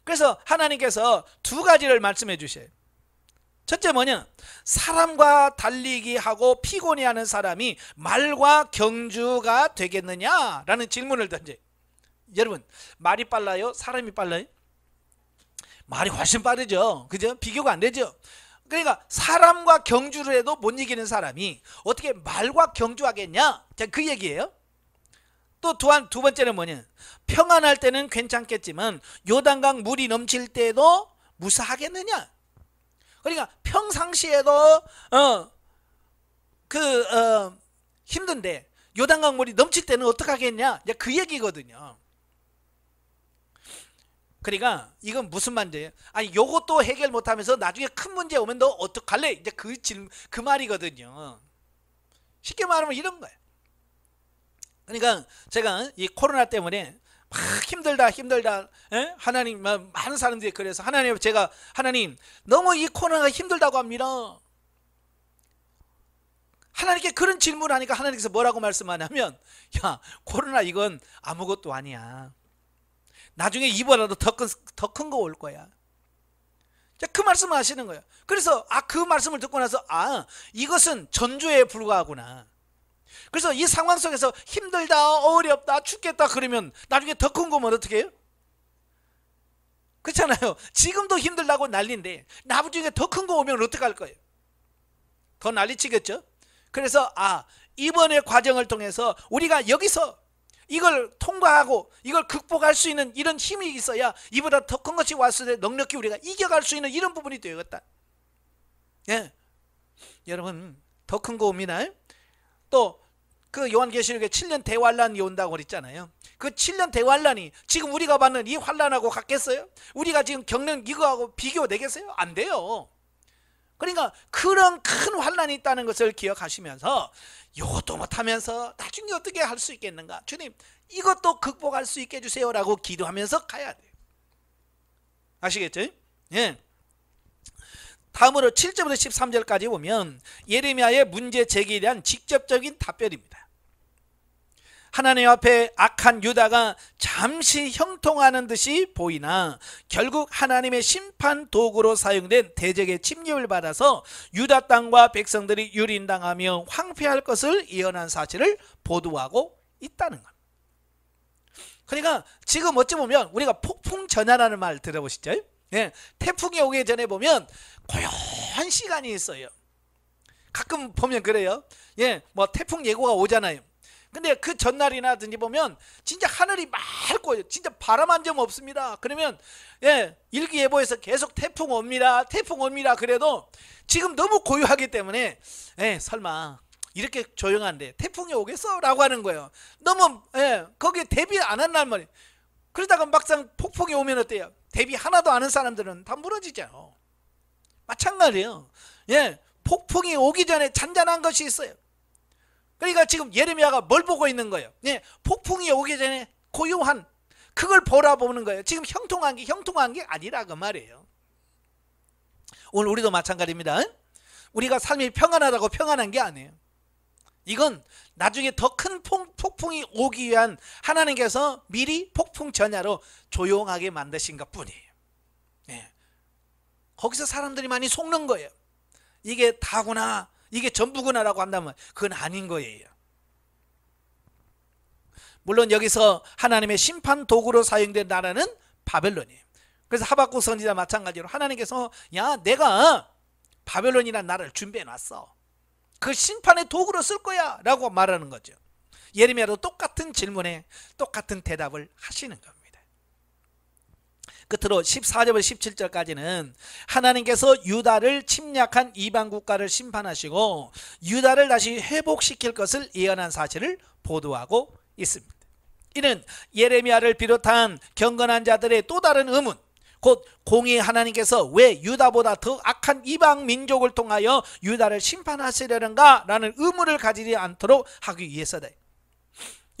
그래서 하나님께서 두 가지를 말씀해 주셔요. 첫째 뭐냐? 사람과 달리기 하고 피곤해하는 사람이 말과 경주가 되겠느냐라는 질문을 던져요. 여러분, 말이 빨라요? 사람이 빨라요? 말이 훨씬 빠르죠. 그죠? 비교가 안 되죠. 그러니까 사람과 경주를 해도 못 이기는 사람이 어떻게 말과 경주하겠냐? 자, 그 얘기예요. 또 또한 두 번째는 뭐냐? 평안할 때는 괜찮겠지만 요단강 물이 넘칠 때도 무사하겠느냐? 그러니까 평상시에도 힘든데 요단강 물이 넘칠 때는 어떡하겠냐? 그 얘기거든요. 그러니까 이건 무슨 말인지, 아니 요것도 해결 못하면서 나중에 큰 문제 오면 너 어떡할래? 이제 그 말이거든요. 쉽게 말하면 이런 거예요. 그러니까 제가 이 코로나 때문에 막 힘들다 에? 하나님, 많은 사람들이 그래서 하나님 너무 이 코로나가 힘들다고 합니다. 하나님께 그런 질문을 하니까 하나님께서 뭐라고 말씀하냐면, 야, 코로나 이건 아무것도 아니야. 나중에 이보다도 더 큰 거 올 거야. 그 말씀을 하시는 거예요. 그래서 그 말씀을 듣고 나서 이것은 전조에 불과하구나. 그래서 이 상황 속에서 힘들다, 어렵다, 죽겠다 그러면 나중에 더 큰 거면 어떻게 해요? 그렇잖아요. 지금도 힘들다고 난리인데 나중에 더 큰 거 오면 어떡할 거예요? 더 난리치겠죠? 그래서 이번의 과정을 통해서 우리가 여기서 이걸 통과하고 이걸 극복할 수 있는 이런 힘이 있어야 이보다 더 큰 것이 왔을 때 넉넉히 우리가 이겨갈 수 있는 이런 부분이 되었다. 예, 여러분 더 큰 거 옵니다. 또 그 요한계시록에 7년 대환란이 온다고 그랬잖아요. 그 7년 대환란이 지금 우리가 받는 이 환란하고 같겠어요? 우리가 지금 겪는 이거하고 비교되겠어요? 안 돼요. 그러니까 그런 큰 환란이 있다는 것을 기억하시면서 이것도 못하면서 나중에 어떻게 할 수 있겠는가? 주님 이것도 극복할 수 있게 해주세요 라고 기도하면서 가야 돼요. 아시겠죠? 예. 다음으로 7절부터 13절까지 보면 예레미야의 문제 제기에 대한 직접적인 답변입니다. 하나님 앞에 악한 유다가 잠시 형통하는 듯이 보이나 결국 하나님의 심판 도구로 사용된 대적의 침입을 받아서 유다 땅과 백성들이 유린당하며 황폐할 것을 예언한 사실을 보도하고 있다는 것. 그러니까 지금 어찌 보면 우리가 폭풍전야라는 말 들어보시죠? 예, 태풍이 오기 전에 보면 고요한 시간이 있어요. 가끔 보면 그래요. 예, 뭐 태풍 예고가 오잖아요. 근데 그 전날이나든지 보면 진짜 하늘이 맑고 진짜 바람 한 점 없습니다. 그러면 예, 일기예보에서 계속 태풍 옵니다. 태풍 옵니다. 그래도 지금 너무 고요하기 때문에 예, 설마 이렇게 조용한데 태풍이 오겠어? 라고 하는 거예요. 너무 예, 거기에 대비 안 한 날 말이에요. 그러다가 막상 폭풍이 오면 어때요? 대비 하나도 안 한 사람들은 다 무너지죠. 마찬가지예요. 예, 폭풍이 오기 전에 잔잔한 것이 있어요. 그러니까 지금 예레미야가 뭘 보고 있는 거예요? 예, 폭풍이 오기 전에 고요한 그걸 보라보는 거예요. 지금 형통한 게 아니라 그 말이에요. 오늘 우리도 마찬가지입니다. 우리가 삶이 평안하다고 평안한 게 아니에요. 이건 나중에 더 큰 폭풍이 오기 위한 하나님께서 미리 폭풍 전야로 조용하게 만드신 것 뿐이에요. 예. 거기서 사람들이 많이 속는 거예요. 이게 다구나, 이게 전부구나라고 한다면 그건 아닌 거예요. 물론 여기서 하나님의 심판 도구로 사용된 나라는 바벨론이에요. 그래서 하박국 선지자 마찬가지로 하나님께서 야 내가 바벨론이라는 나라를 준비해 놨어. 그 심판의 도구로 쓸 거야 라고 말하는 거죠. 예레미야도 똑같은 질문에 똑같은 대답을 하시는 겁니다. 끝으로 14절부터 17절까지는 하나님께서 유다를 침략한 이방 국가를 심판하시고 유다를 다시 회복시킬 것을 예언한 사실을 보도하고 있습니다. 이는 예레미야를 비롯한 경건한 자들의 또 다른 의문, 곧 공의 하나님께서 왜 유다보다 더 악한 이방 민족을 통하여 유다를 심판하시려는가 라는 의문을 가지지 않도록 하기 위해서다.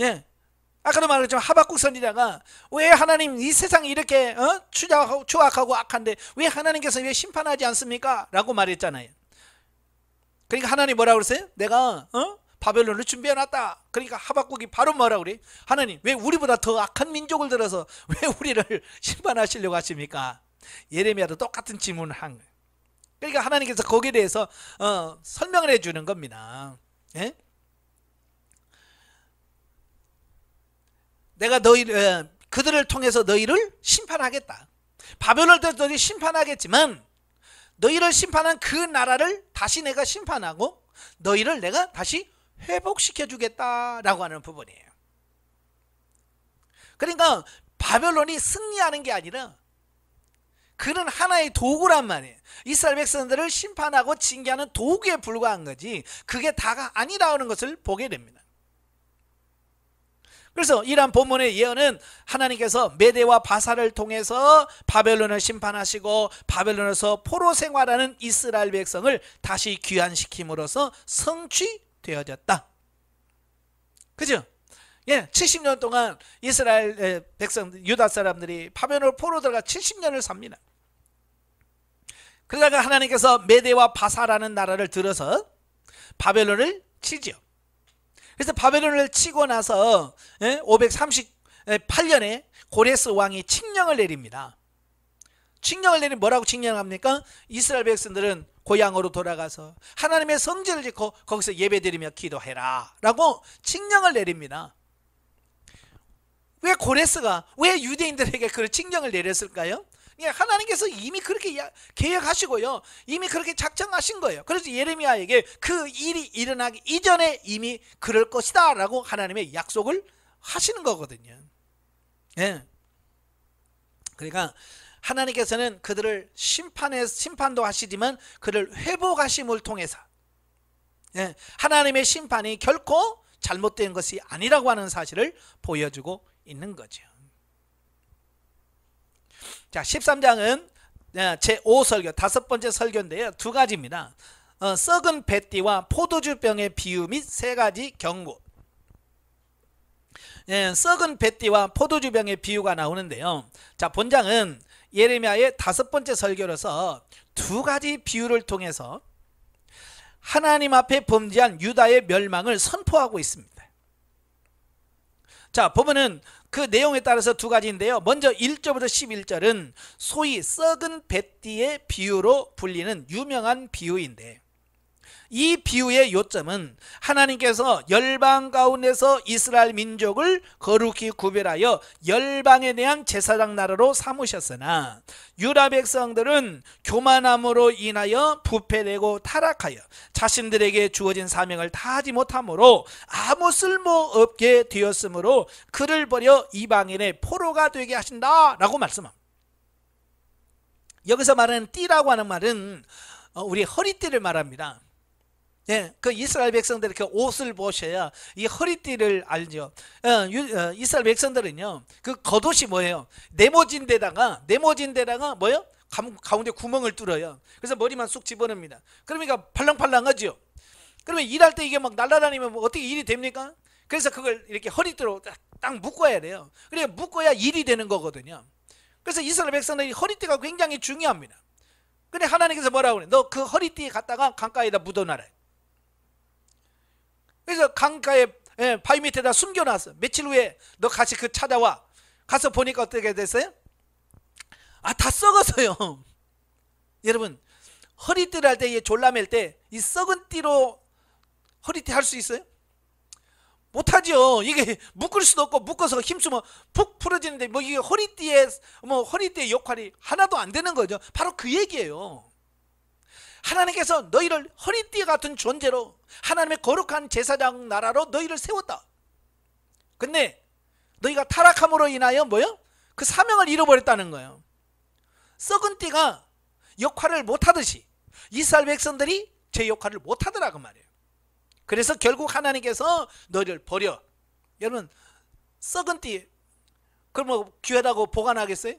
예, 아까도 말했지만 하박국 선지자가 왜 하나님 이 세상이 이렇게 추악하고 악한데 왜 하나님께서 왜 심판하지 않습니까? 라고 말했잖아요. 그러니까 하나님 뭐라고 그랬어요? 내가 바벨론을 준비해놨다. 그러니까 하박국이 바로 뭐라고 그래? 하나님 왜 우리보다 더 악한 민족을 들어서 왜 우리를 심판하시려고 하십니까? 예레미야도 똑같은 질문을 한 거예요. 그러니까 하나님께서 거기에 대해서 설명을 해주는 겁니다. 예? 내가 그들을 통해서 너희를 심판하겠다. 바벨론을 너희 심판하겠지만 너희를 심판한 그 나라를 다시 내가 심판하고 너희를 내가 다시 회복시켜 주겠다라고 하는 부분이에요. 그러니까 바벨론이 승리하는 게 아니라 그는 하나의 도구란 말이에요. 이스라엘 백성들을 심판하고 징계하는 도구에 불과한 거지 그게 다가 아니라는 것을 보게 됩니다. 그래서 이러한 본문의 예언은 하나님께서 메대와 바사를 통해서 바벨론을 심판하시고 바벨론에서 포로 생활하는 이스라엘 백성을 다시 귀환시킴으로써 성취되어졌다. 그죠? 예, 70년 동안 이스라엘 백성들, 유다 사람들이 바벨론 포로 들어가 70년을 삽니다. 그러다가 하나님께서 메대와 바사라는 나라를 들어서 바벨론을 치죠. 그래서 바벨론을 치고 나서 538년에 고레스 왕이 칙령을 내립니다. 칙령을 내리면 뭐라고 칙령합니까? 이스라엘 백성들은 고향으로 돌아가서 하나님의 성전을 짓고 거기서 예배드리며 기도해라 라고 칙령을 내립니다. 왜 고레스가 왜 유대인들에게 그 칙령을 내렸을까요? 예, 하나님께서 이미 그렇게 계획하시고요, 이미 그렇게 작정하신 거예요. 그래서 예레미야에게 그 일이 일어나기 이전에 이미 그럴 것이다 라고 하나님의 약속을 하시는 거거든요. 예. 그러니까 하나님께서는 그들을 심판도 하시지만 그를 회복하심을 통해서, 예, 하나님의 심판이 결코 잘못된 것이 아니라고 하는 사실을 보여주고 있는 거죠. 자, 13장은 제5설교, 5번째 설교인데요, 두 가지입니다. 썩은 뱃띠와 포도주병의 비유 및 세 가지 경고. 예, 썩은 뱃띠와 포도주병의 비유가 나오는데요, 자, 본장은 예레미야의 5번째 설교로서 두 가지 비유를 통해서 하나님 앞에 범죄한 유다의 멸망을 선포하고 있습니다. 자, 보면은 그 내용에 따라서 두 가지인데요, 먼저 1절부터 11절은 소위 썩은 뱃띠의 비유로 불리는 유명한 비유인데, 이 비유의 요점은 하나님께서 열방 가운데서 이스라엘 민족을 거룩히 구별하여 열방에 대한 제사장 나라로 삼으셨으나 유다 백성들은 교만함으로 인하여 부패되고 타락하여 자신들에게 주어진 사명을 다하지 못함으로 아무 쓸모없게 되었으므로 그를 버려 이방인의 포로가 되게 하신다 라고 말씀합니다. 여기서 말하는 띠라고 하는 말은 우리 허리띠를 말합니다. 예, 그 이스라엘 백성들이 그 옷을 보셔야 이 허리띠를 알죠. 이스라엘 백성들은요, 그 겉옷이 뭐예요? 네모진 데다가 뭐예요? 가운데 구멍을 뚫어요. 그래서 머리만 쑥 집어넣습니다. 그러니까 팔랑팔랑하죠. 그러면 일할 때 이게 막 날아다니면 뭐 어떻게 일이 됩니까? 그래서 그걸 이렇게 허리띠로 딱 묶어야 돼요. 그러니까 묶어야 일이 되는 거거든요. 그래서 이스라엘 백성들이 허리띠가 굉장히 중요합니다. 근데 하나님께서 뭐라고 그래? 너 그 허리띠에 갖다가 강가에다 묻어놔라. 그래서 강가에 바위 밑에다 숨겨놨어. 며칠 후에 너 같이 그 찾아와. 가서 보니까 어떻게 됐어요? 아, 다 썩었어요. 여러분, 허리띠를 할 때, 졸라맬 때 이 썩은 띠로 허리띠 할 수 있어요? 못하죠. 이게 묶을 수도 없고, 묶어서 힘쓰면 푹 풀어지는데 뭐 이게 허리띠의 역할이 하나도 안 되는 거죠. 바로 그 얘기예요. 하나님께서 너희를 허리띠 같은 존재로 하나님의 거룩한 제사장 나라로 너희를 세웠다. 근데 너희가 타락함으로 인하여 뭐요? 그 사명을 잃어버렸다는 거예요. 썩은 띠가 역할을 못하듯이 이스라엘 백성들이 제 역할을 못하더라고 말이에요. 그래서 결국 하나님께서 너희를 버려. 여러분, 썩은 띠 그럼 뭐 귀하다고 보관하겠어요?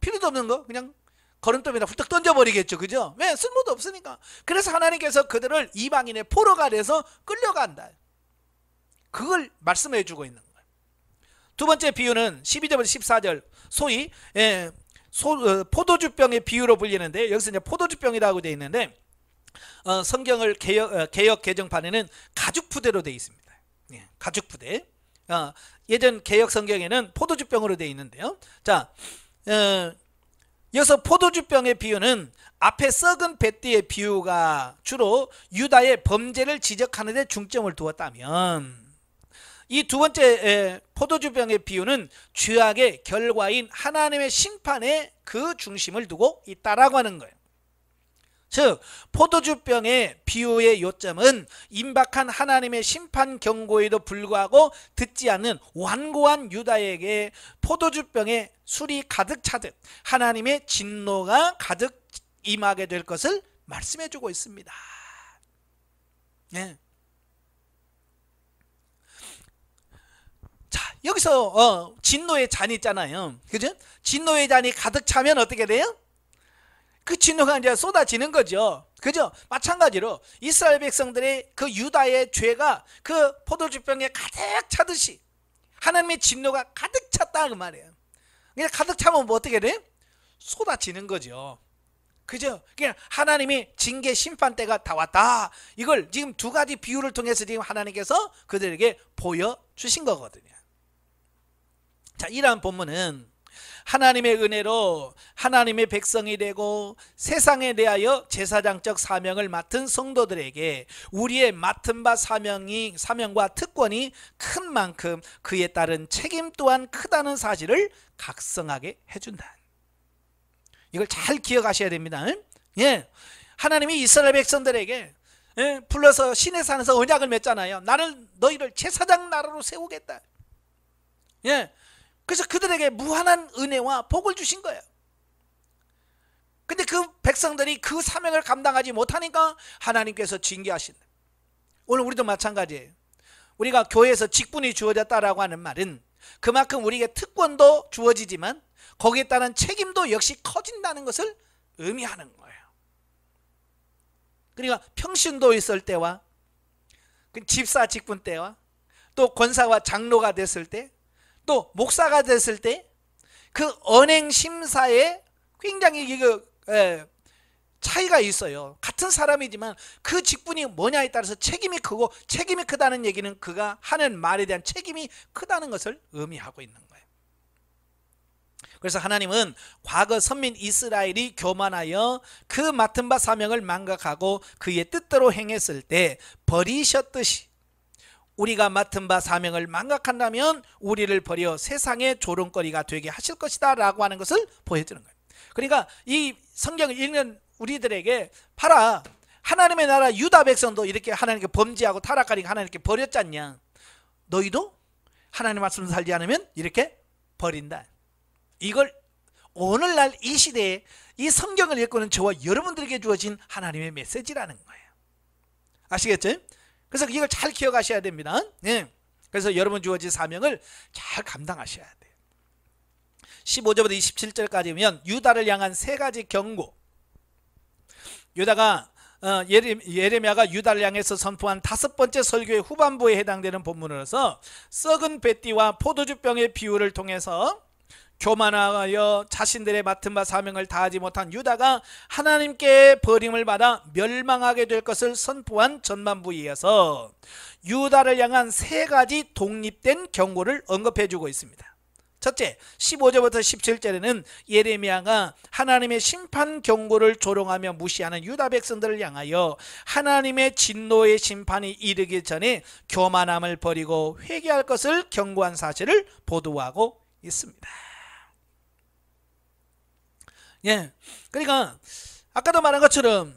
필요도 없는 거 그냥 거름돌에다 훌떡 던져버리겠죠. 그죠? 왜? 쓸모도 없으니까. 그래서 하나님께서 그들을 이방인의 포로가 돼서 끌려간다. 그걸 말씀해 주고 있는 거예요. 두 번째 비유는 12절부터 14절, 소위 포도주병의 비유로 불리는데, 여기서 이제 포도주병이라고 되어 있는데, 성경을 개역 개정판에는 가죽푸대로 되어 있습니다. 예, 가죽푸대. 예전 개역 성경에는 포도주병으로 되어 있는데요. 자, 여기서 포도주병의 비유는 앞에 썩은 뱃띠의 비유가 주로 유다의 범죄를 지적하는 데 중점을 두었다면, 이 두 번째 포도주병의 비유는 죄악의 결과인 하나님의 심판에 그 중심을 두고 있다라고 하는 거예요. 즉 포도주병의 비유의 요점은 임박한 하나님의 심판 경고에도 불구하고 듣지 않는 완고한 유다에게 포도주병의 술이 가득 차듯 하나님의 진노가 가득 임하게 될 것을 말씀해 주고 있습니다. 네. 자, 여기서 진노의 잔이 있잖아요. 그죠? 진노의 잔이 가득 차면 어떻게 돼요? 그 진노가 이제 쏟아지는 거죠. 그죠? 마찬가지로 이스라엘 백성들의 그 유다의 죄가 그 포도주병에 가득 차듯이 하나님의 진노가 가득 찼다 그 말이에요. 그냥 가득 차면 뭐 어떻게 돼? 쏟아지는 거죠. 그죠? 그냥 하나님의 징계 심판 때가 다 왔다. 이걸 지금 두 가지 비유를 통해서 지금 하나님께서 그들에게 보여주신 거거든요. 자, 이러한 본문은 하나님의 은혜로 하나님의 백성이 되고 세상에 대하여 제사장적 사명을 맡은 성도들에게 우리의 맡은 바 사명과 특권이 큰 만큼 그에 따른 책임 또한 크다는 사실을 각성하게 해준다. 이걸 잘 기억하셔야 됩니다. 예, 하나님이 이스라엘 백성들에게 불러서 시내산에서 언약을 맺잖아요. 나는 너희를 제사장 나라로 세우겠다. 예, 그래서 그들에게 무한한 은혜와 복을 주신 거예요. 근데 그 백성들이 그 사명을 감당하지 못하니까 하나님께서 징계하신다. 오늘 우리도 마찬가지예요. 우리가 교회에서 직분이 주어졌다라고 하는 말은 그만큼 우리에게 특권도 주어지지만 거기에 따른 책임도 역시 커진다는 것을 의미하는 거예요. 그러니까 평신도 있을 때와 집사 직분 때와 또 권사와 장로가 됐을 때 또 목사가 됐을 때 그 언행 심사에 굉장히 차이가 있어요. 같은 사람이지만 그 직분이 뭐냐에 따라서 책임이 크고, 책임이 크다는 얘기는 그가 하는 말에 대한 책임이 크다는 것을 의미하고 있는 거예요. 그래서 하나님은 과거 선민 이스라엘이 교만하여 그 맡은 바 사명을 망각하고 그의 뜻대로 행했을 때 버리셨듯이 우리가 맡은 바 사명을 망각한다면 우리를 버려 세상의 조롱거리가 되게 하실 것이다 라고 하는 것을 보여주는 거예요. 그러니까 이 성경을 읽는 우리들에게 봐라, 하나님의 나라 유다 백성도 이렇게 하나님께 범죄하고 타락하니까 하나님께 버렸잖냐. 너희도 하나님 말씀을 살지 않으면 이렇게 버린다. 이걸 오늘날 이 시대에 이 성경을 읽고는 저와 여러분들에게 주어진 하나님의 메시지라는 거예요. 아시겠죠? 그래서 이걸 잘 기억하셔야 됩니다. 네. 그래서 여러분 주어진 사명을 잘 감당하셔야 돼요. 15절부터 27절까지면 유다를 향한 세 가지 경고. 유다가 예레미야가 유다를 향해서 선포한 5번째 설교의 후반부에 해당되는 본문으로서 썩은 뱃띠와 포도주병의 비유를 통해서 교만하여 자신들의 맡은 바 사명을 다하지 못한 유다가 하나님께 버림을 받아 멸망하게 될 것을 선포한 전반부에 이어서 유다를 향한 세 가지 독립된 경고를 언급해 주고 있습니다. 첫째, 15절부터 17절에는 예레미야가 하나님의 심판 경고를 조롱하며 무시하는 유다 백성들을 향하여 하나님의 진노의 심판이 이르기 전에 교만함을 버리고 회개할 것을 경고한 사실을 보도하고 있습니다. 예, 그러니까 아까도 말한 것처럼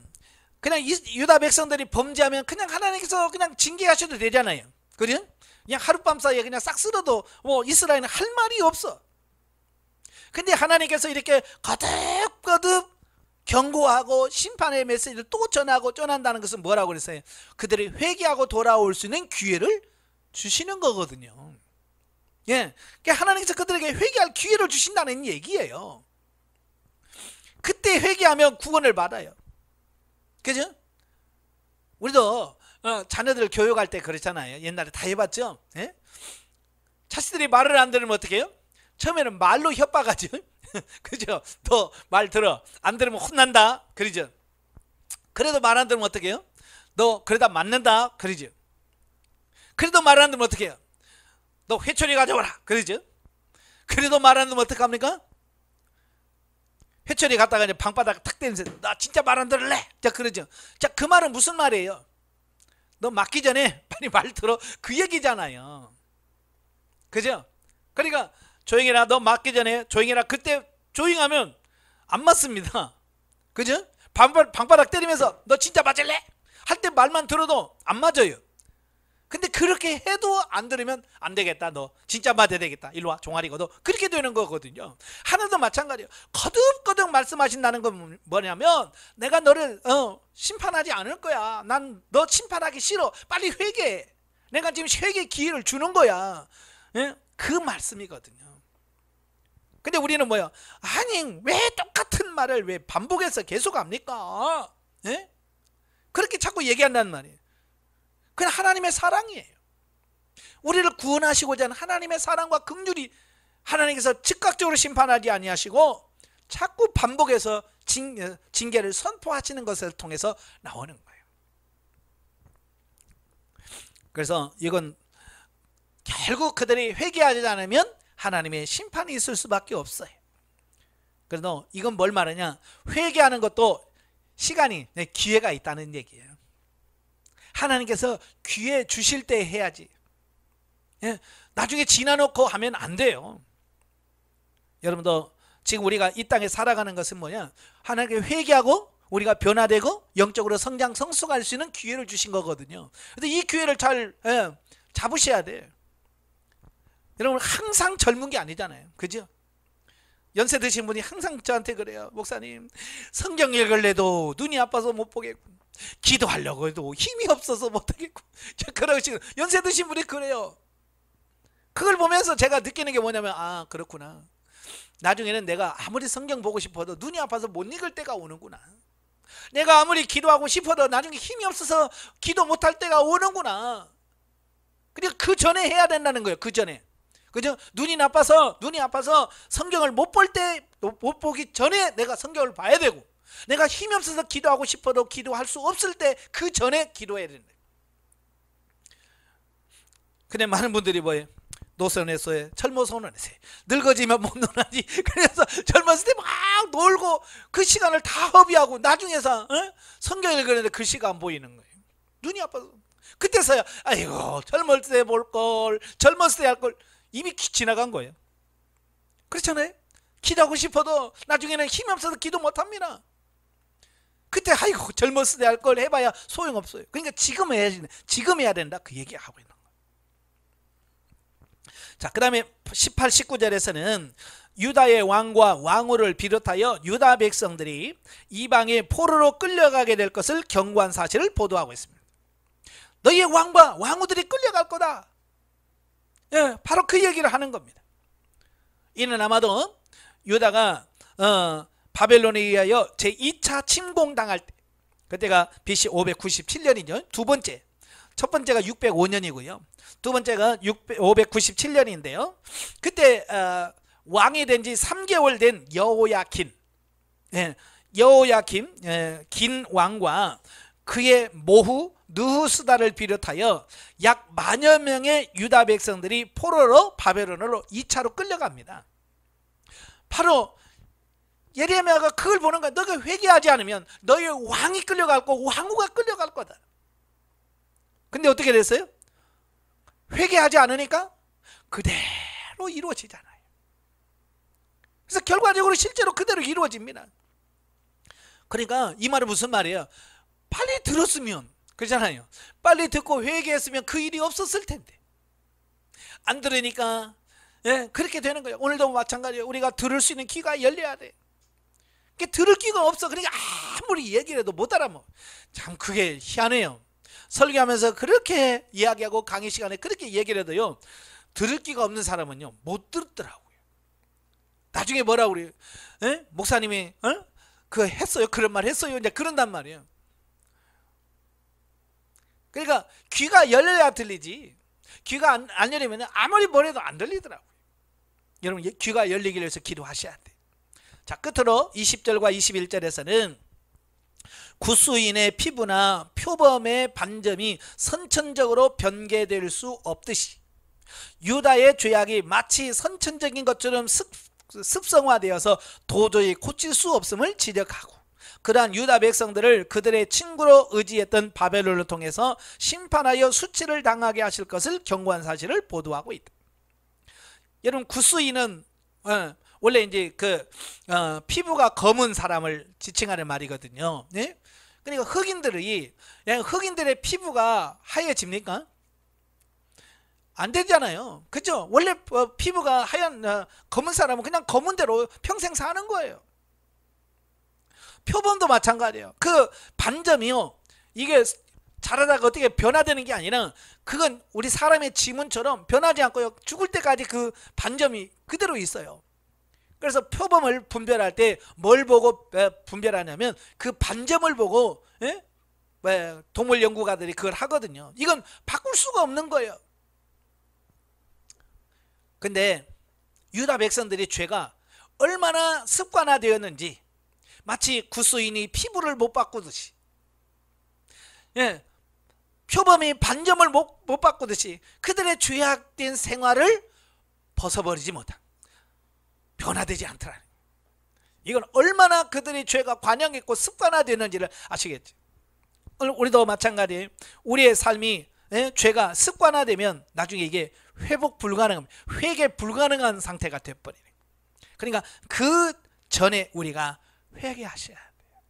그냥 유다 백성들이 범죄하면 그냥 하나님께서 그냥 징계하셔도 되잖아요. 그죠? 그냥 하룻밤 사이에 그냥 싹 쓸어도 뭐 이스라엘은 할 말이 없어. 근데 하나님께서 이렇게 거듭거듭 경고하고 심판의 메시지를 또 전한다는 것은 뭐라고 그랬어요? 그들이 회개하고 돌아올 수 있는 기회를 주시는 거거든요. 예, 그러니까 하나님께서 그들에게 회개할 기회를 주신다는 얘기예요. 그때 회개하면 구원을 받아요. 그죠? 우리도 자녀들 교육할 때 그랬잖아요. 옛날에 다 해봤죠? 예? 자식들이 말을 안 들으면 어떻게 해요? 처음에는 말로 협박하죠. 그죠? 너 말 들어. 안 들으면 혼난다. 그러죠? 그래도 말 안 들으면 어떻게 해요? 너 그러다 맞는다. 그러죠? 그래도 말 안 들으면 어떻게 해요? 너 회초리 가져와라. 그러죠? 그래도 말 안 들으면 어떡합니까? 회초리 갖다가 이제 방바닥 탁 때리면서 나 진짜 말 안 들을래? 자, 그러죠. 자, 그 말은 무슨 말이에요? 너 맞기 전에 빨리 말 들어. 그 얘기잖아요. 그죠? 그러니까 조용해라. 너 맞기 전에 조용해라. 그때 조용하면 안 맞습니다. 그죠? 방바닥 때리면서 너 진짜 맞을래? 할 때 말만 들어도 안 맞아요. 근데 그렇게 해도 안 들으면 안 되겠다. 너 진짜 맞아야 되겠다. 일로 와. 종아리거든. 그렇게 되는 거거든요. 하나도 마찬가지예요. 거듭거듭 말씀하신다는 건 뭐냐면 내가 너를 심판하지 않을 거야. 난 너 심판하기 싫어. 빨리 회개해. 내가 지금 회개 기회를 주는 거야. 예? 그 말씀이거든요. 근데 우리는 뭐야? 아니 왜 똑같은 말을 왜 반복해서 계속 합니까? 예? 그렇게 자꾸 얘기한다는 말이에요. 그냥 하나님의 사랑이에요. 우리를 구원하시고자 하는 하나님의 사랑과 긍휼이 하나님께서 즉각적으로 심판하지 아니하시고 자꾸 반복해서 징계를 선포하시는 것을 통해서 나오는 거예요. 그래서 이건 결국 그들이 회개하지 않으면 하나님의 심판이 있을 수밖에 없어요. 그래서 이건 뭘 말하냐? 회개하는 것도 시간이, 기회가 있다는 얘기예요. 하나님께서 기회 주실 때 해야지. 예? 나중에 지나놓고 하면 안 돼요. 여러분도 지금 우리가 이 땅에 살아가는 것은 뭐냐? 하나님께 회개하고 우리가 변화되고 영적으로 성장 성숙할 수 있는 기회를 주신 거거든요. 근데 이 기회를 잘 잡으셔야 돼. 여러분 항상 젊은 게 아니잖아요. 그죠? 연세 드신 분이 항상 저한테 그래요. 목사님, 성경 읽을래도 눈이 아파서 못 보겠고, 기도하려고 해도 힘이 없어서 못 하겠고. 그러시고 연세 드신 분이 그래요. 그걸 보면서 제가 느끼는 게 뭐냐면, 아, 그렇구나. 나중에는 내가 아무리 성경 보고 싶어도 눈이 아파서 못 읽을 때가 오는구나. 내가 아무리 기도하고 싶어도 나중에 힘이 없어서 기도 못할 때가 오는구나. 그러니까 그 전에 해야 된다는 거예요. 그 전에. 그죠? 눈이 아파서 성경을 못 보기 전에 내가 성경을 봐야 되고, 내가 힘이 없어서 기도하고 싶어도 기도할 수 없을 때 그 전에 기도해야 된다. 근데 많은 분들이 뭐예요? 노선에서의 젊어서는에서 늙어지면 못 놀아지. 그래서 젊었을 때 막 놀고 그 시간을 다 허비하고 나중에서 성경 읽으는데 그 시간 안 보이는 거예요. 눈이 아파서. 그때서야 아이고 젊을 때 볼 걸, 젊었을 때 할 걸. 이미 지나간 거예요. 그렇잖아요. 기도하고 싶어도 나중에는 힘이 없어서 기도 못합니다. 그때 아이고 젊었을 때 할 걸 해봐야 소용없어요. 그러니까 지금 해야 된다. 그 얘기하고 있는 거예요. 자, 그 다음에 18, 19절에서는 유다의 왕과 왕후를 비롯하여 유다 백성들이 이방의 포로로 끌려가게 될 것을 경고한 사실을 보도하고 있습니다. 너희의 왕과 왕후들이 끌려갈 거다. 예, 바로 그 얘기를 하는 겁니다. 이는 아마도 유다가 바벨론에 의하여 제2차 침공당할 때, 그때가 BC 597년이죠. 두 번째, 첫 번째가 605년이고요. 두 번째가 597년인데요. 그때 왕이 된 지 3개월 된 여호야킨, 긴 왕과 그의 모후 느후스다를 비롯하여 약 10,000여 명의 유다 백성들이 포로로 바벨론으로 2차로 끌려갑니다. 바로 예레미야가 그걸 보는 거야. 너가 회개하지 않으면 너의 왕이 끌려갈 거고 왕후가 끌려갈 거다. 근데 어떻게 됐어요? 회개하지 않으니까 그대로 이루어지잖아요. 그래서 결과적으로 실제로 그대로 이루어집니다. 그러니까 이 말은 무슨 말이에요? 빨리 들었으면, 그렇잖아요. 빨리 듣고 회개했으면 그 일이 없었을 텐데 안 들으니까 그렇게 되는 거예요. 오늘도 마찬가지예요. 우리가 들을 수 있는 귀가 열려야 돼. 들을 귀가 없어. 그러니까 아무리 얘기를 해도 못 알아먹어. 참 그게 희한해요. 설교하면서 그렇게 이야기하고 강의 시간에 그렇게 얘기를 해도요, 들을 귀가 없는 사람은요 못 듣더라고요. 나중에 뭐라고 그래요? 목사님이 그 했어요, 그런 말 했어요, 이제 그런단 말이에요. 그러니까 귀가 열려야 들리지, 귀가 안 열리면 아무리 뭐래도 안 들리더라고요. 여러분 귀가 열리기 위해서 기도하셔야 돼. 자, 끝으로 20절과 21절에서는 구수인의 피부나 표범의 반점이 선천적으로 변개될 수 없듯이 유다의 죄악이 마치 선천적인 것처럼 습성화되어서 도저히 고칠 수 없음을 지적하고, 그러한 유다 백성들을 그들의 친구로 의지했던 바벨론을 통해서 심판하여 수치를 당하게 하실 것을 경고한 사실을 보도하고 있다. 여러분 구스인은 원래 이제 피부가 검은 사람을 지칭하는 말이거든요. 네? 그러니까 흑인들의 피부가 하얘집니까? 안 되잖아요. 그죠? 원래 피부가 하얀 검은 사람은 그냥 검은 대로 평생 사는 거예요. 표범도 마찬가지예요. 그 반점이요, 이게 자라다가 어떻게 변화되는 게 아니라 그건 우리 사람의 지문처럼 변하지 않고요, 죽을 때까지 그 반점이 그대로 있어요. 그래서 표범을 분별할 때 뭘 보고 분별하냐면 그 반점을 보고 동물 연구가들이 그걸 하거든요. 이건 바꿀 수가 없는 거예요. 근데 유다 백성들의 죄가 얼마나 습관화되었는지, 마치 구스인이 피부를 못 바꾸듯이, 표범이 반점을 못 바꾸듯이 그들의 죄악된 생활을 벗어버리지 못한, 변화되지 않더라. 이건 얼마나 그들의 죄가 관영했고 습관화되는지를 아시겠죠? 우리도 마찬가지예요. 우리의 삶이 죄가 습관화되면 나중에 이게 회복 불가능합니다. 회개 불가능한 상태가 돼버리네. 그러니까 그 전에 우리가 회개하셔야 돼요.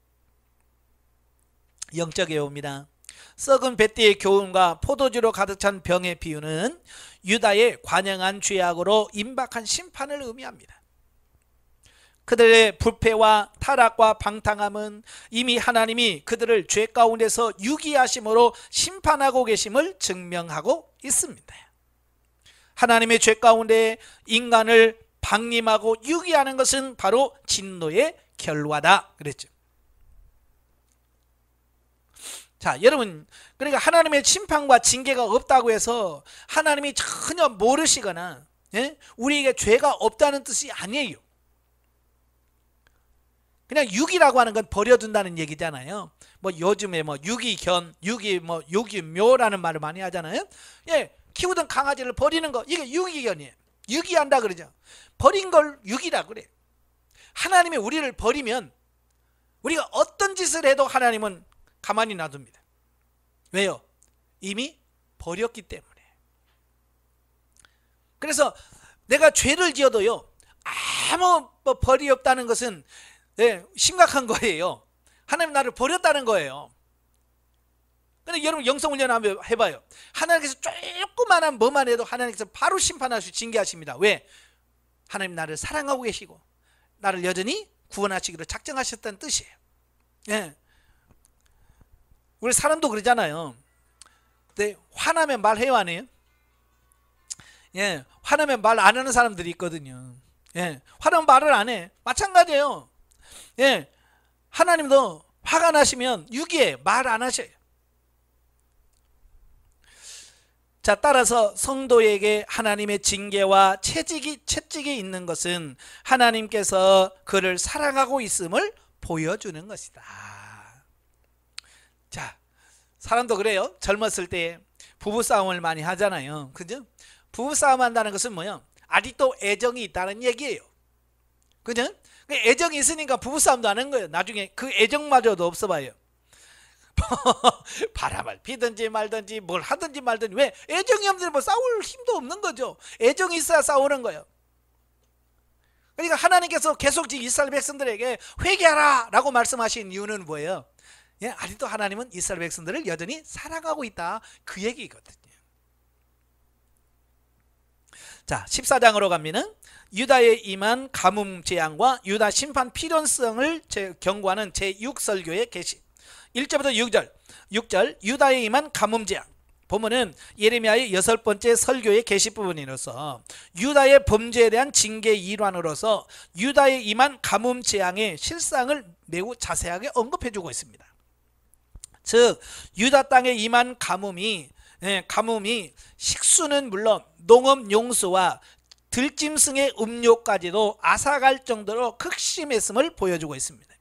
영적 예우입니다. 썩은 뱃띠의 교훈과 포도주로 가득 찬 병의 비유는 유다의 관영한 죄악으로 임박한 심판을 의미합니다. 그들의 불패와 타락과 방탕함은 이미 하나님이 그들을 죄 가운데서 유기하심으로 심판하고 계심을 증명하고 있습니다. 하나님의 죄 가운데 인간을 방임하고 유기하는 것은 바로 진노의 결과다 그랬죠. 자, 여러분, 그러니까 하나님의 심판과 징계가 없다고 해서 하나님이 전혀 모르시거나 우리에게 죄가 없다는 뜻이 아니에요. 그냥 유기라고 하는 건 버려둔다는 얘기잖아요. 뭐 요즘에 뭐 유기견, 유기묘라는 말을 많이 하잖아요. 키우던 강아지를 버리는 거, 이게 유기견이에요. 유기한다 그러죠. 버린 걸 유기라 그래. 하나님이 우리를 버리면 우리가 어떤 짓을 해도 하나님은 가만히 놔둡니다. 왜요? 이미 버렸기 때문에. 그래서 내가 죄를 지어도요, 아무 벌이 없다는 것은 심각한 거예요. 하나님 나를 버렸다는 거예요. 근데 여러분 영성훈련 한번 해봐요. 하나님께서 조그만한 뭐만 해도 하나님께서 바로 심판하시고 징계하십니다. 왜? 하나님 나를 사랑하고 계시고 나를 여전히 구원하시기로 작정하셨다는 뜻이에요. 우리 사람도 그러잖아요. 근데 화나면 말해요, 안 해요? 화나면 말 안 하는 사람들이 있거든요. 화나면 말을 안 해. 마찬가지예요. 하나님도 화가 나시면 유기해. 말 안 하셔요. 자, 따라서 성도에게 하나님의 징계와 채찍이 있는 것은 하나님께서 그를 사랑하고 있음을 보여주는 것이다. 자, 사람도 그래요. 젊었을 때 부부싸움을 많이 하잖아요. 그죠? 부부싸움 한다는 것은 뭐예요? 아직도 애정이 있다는 얘기예요. 그죠? 애정이 있으니까 부부싸움도 하는 거예요. 나중에 그 애정마저도 없어봐요. 바람을 피든지 말든지 뭘 하든지 말든지. 왜? 애정이 없으면 뭐 싸울 힘도 없는 거죠. 애정이 있어야 싸우는 거예요. 그러니까 하나님께서 계속 이스라엘 백성들에게 회개하라 라고 말씀하신 이유는 뭐예요? 아직도 하나님은 이스라엘 백성들을 여전히 사랑하고 있다, 그 얘기거든요. 자, 14장으로 갑니다. 유다에 임한 가뭄 재앙과 유다 심판 필연성을 경고하는 제6설교의 계시. 1절부터 6절 유다에 임한 가뭄 재앙. 보면은 예레미야의 6번째 설교의 계시 부분이로서 유다의 범죄에 대한 징계 일환으로서 유다에 임한 가뭄 재앙의 실상을 매우 자세하게 언급해주고 있습니다. 즉 유다 땅에 임한 가뭄이 식수는 물론 농업 용수와 들짐승의 음료까지도 앗아갈 정도로 극심했음을 보여주고 있습니다.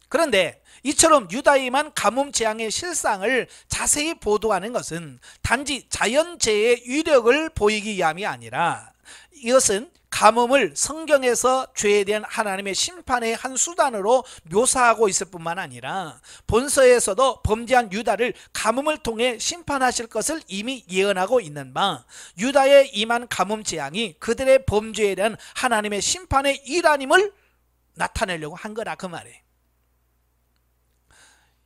그런데 이처럼 유다에 임한 가뭄 재앙의 실상을 자세히 보도하는 것은 단지 자연재해의 위력을 보이기 위함이 아니라 이것은 가뭄을 성경에서 죄에 대한 하나님의 심판의 한 수단으로 묘사하고 있을 뿐만 아니라 본서에서도 범죄한 유다를 가뭄을 통해 심판하실 것을 이미 예언하고 있는 바 유다에 임한 가뭄 재앙이 그들의 범죄에 대한 하나님의 심판의 일환임을 나타내려고 한 거라, 그 말이에요.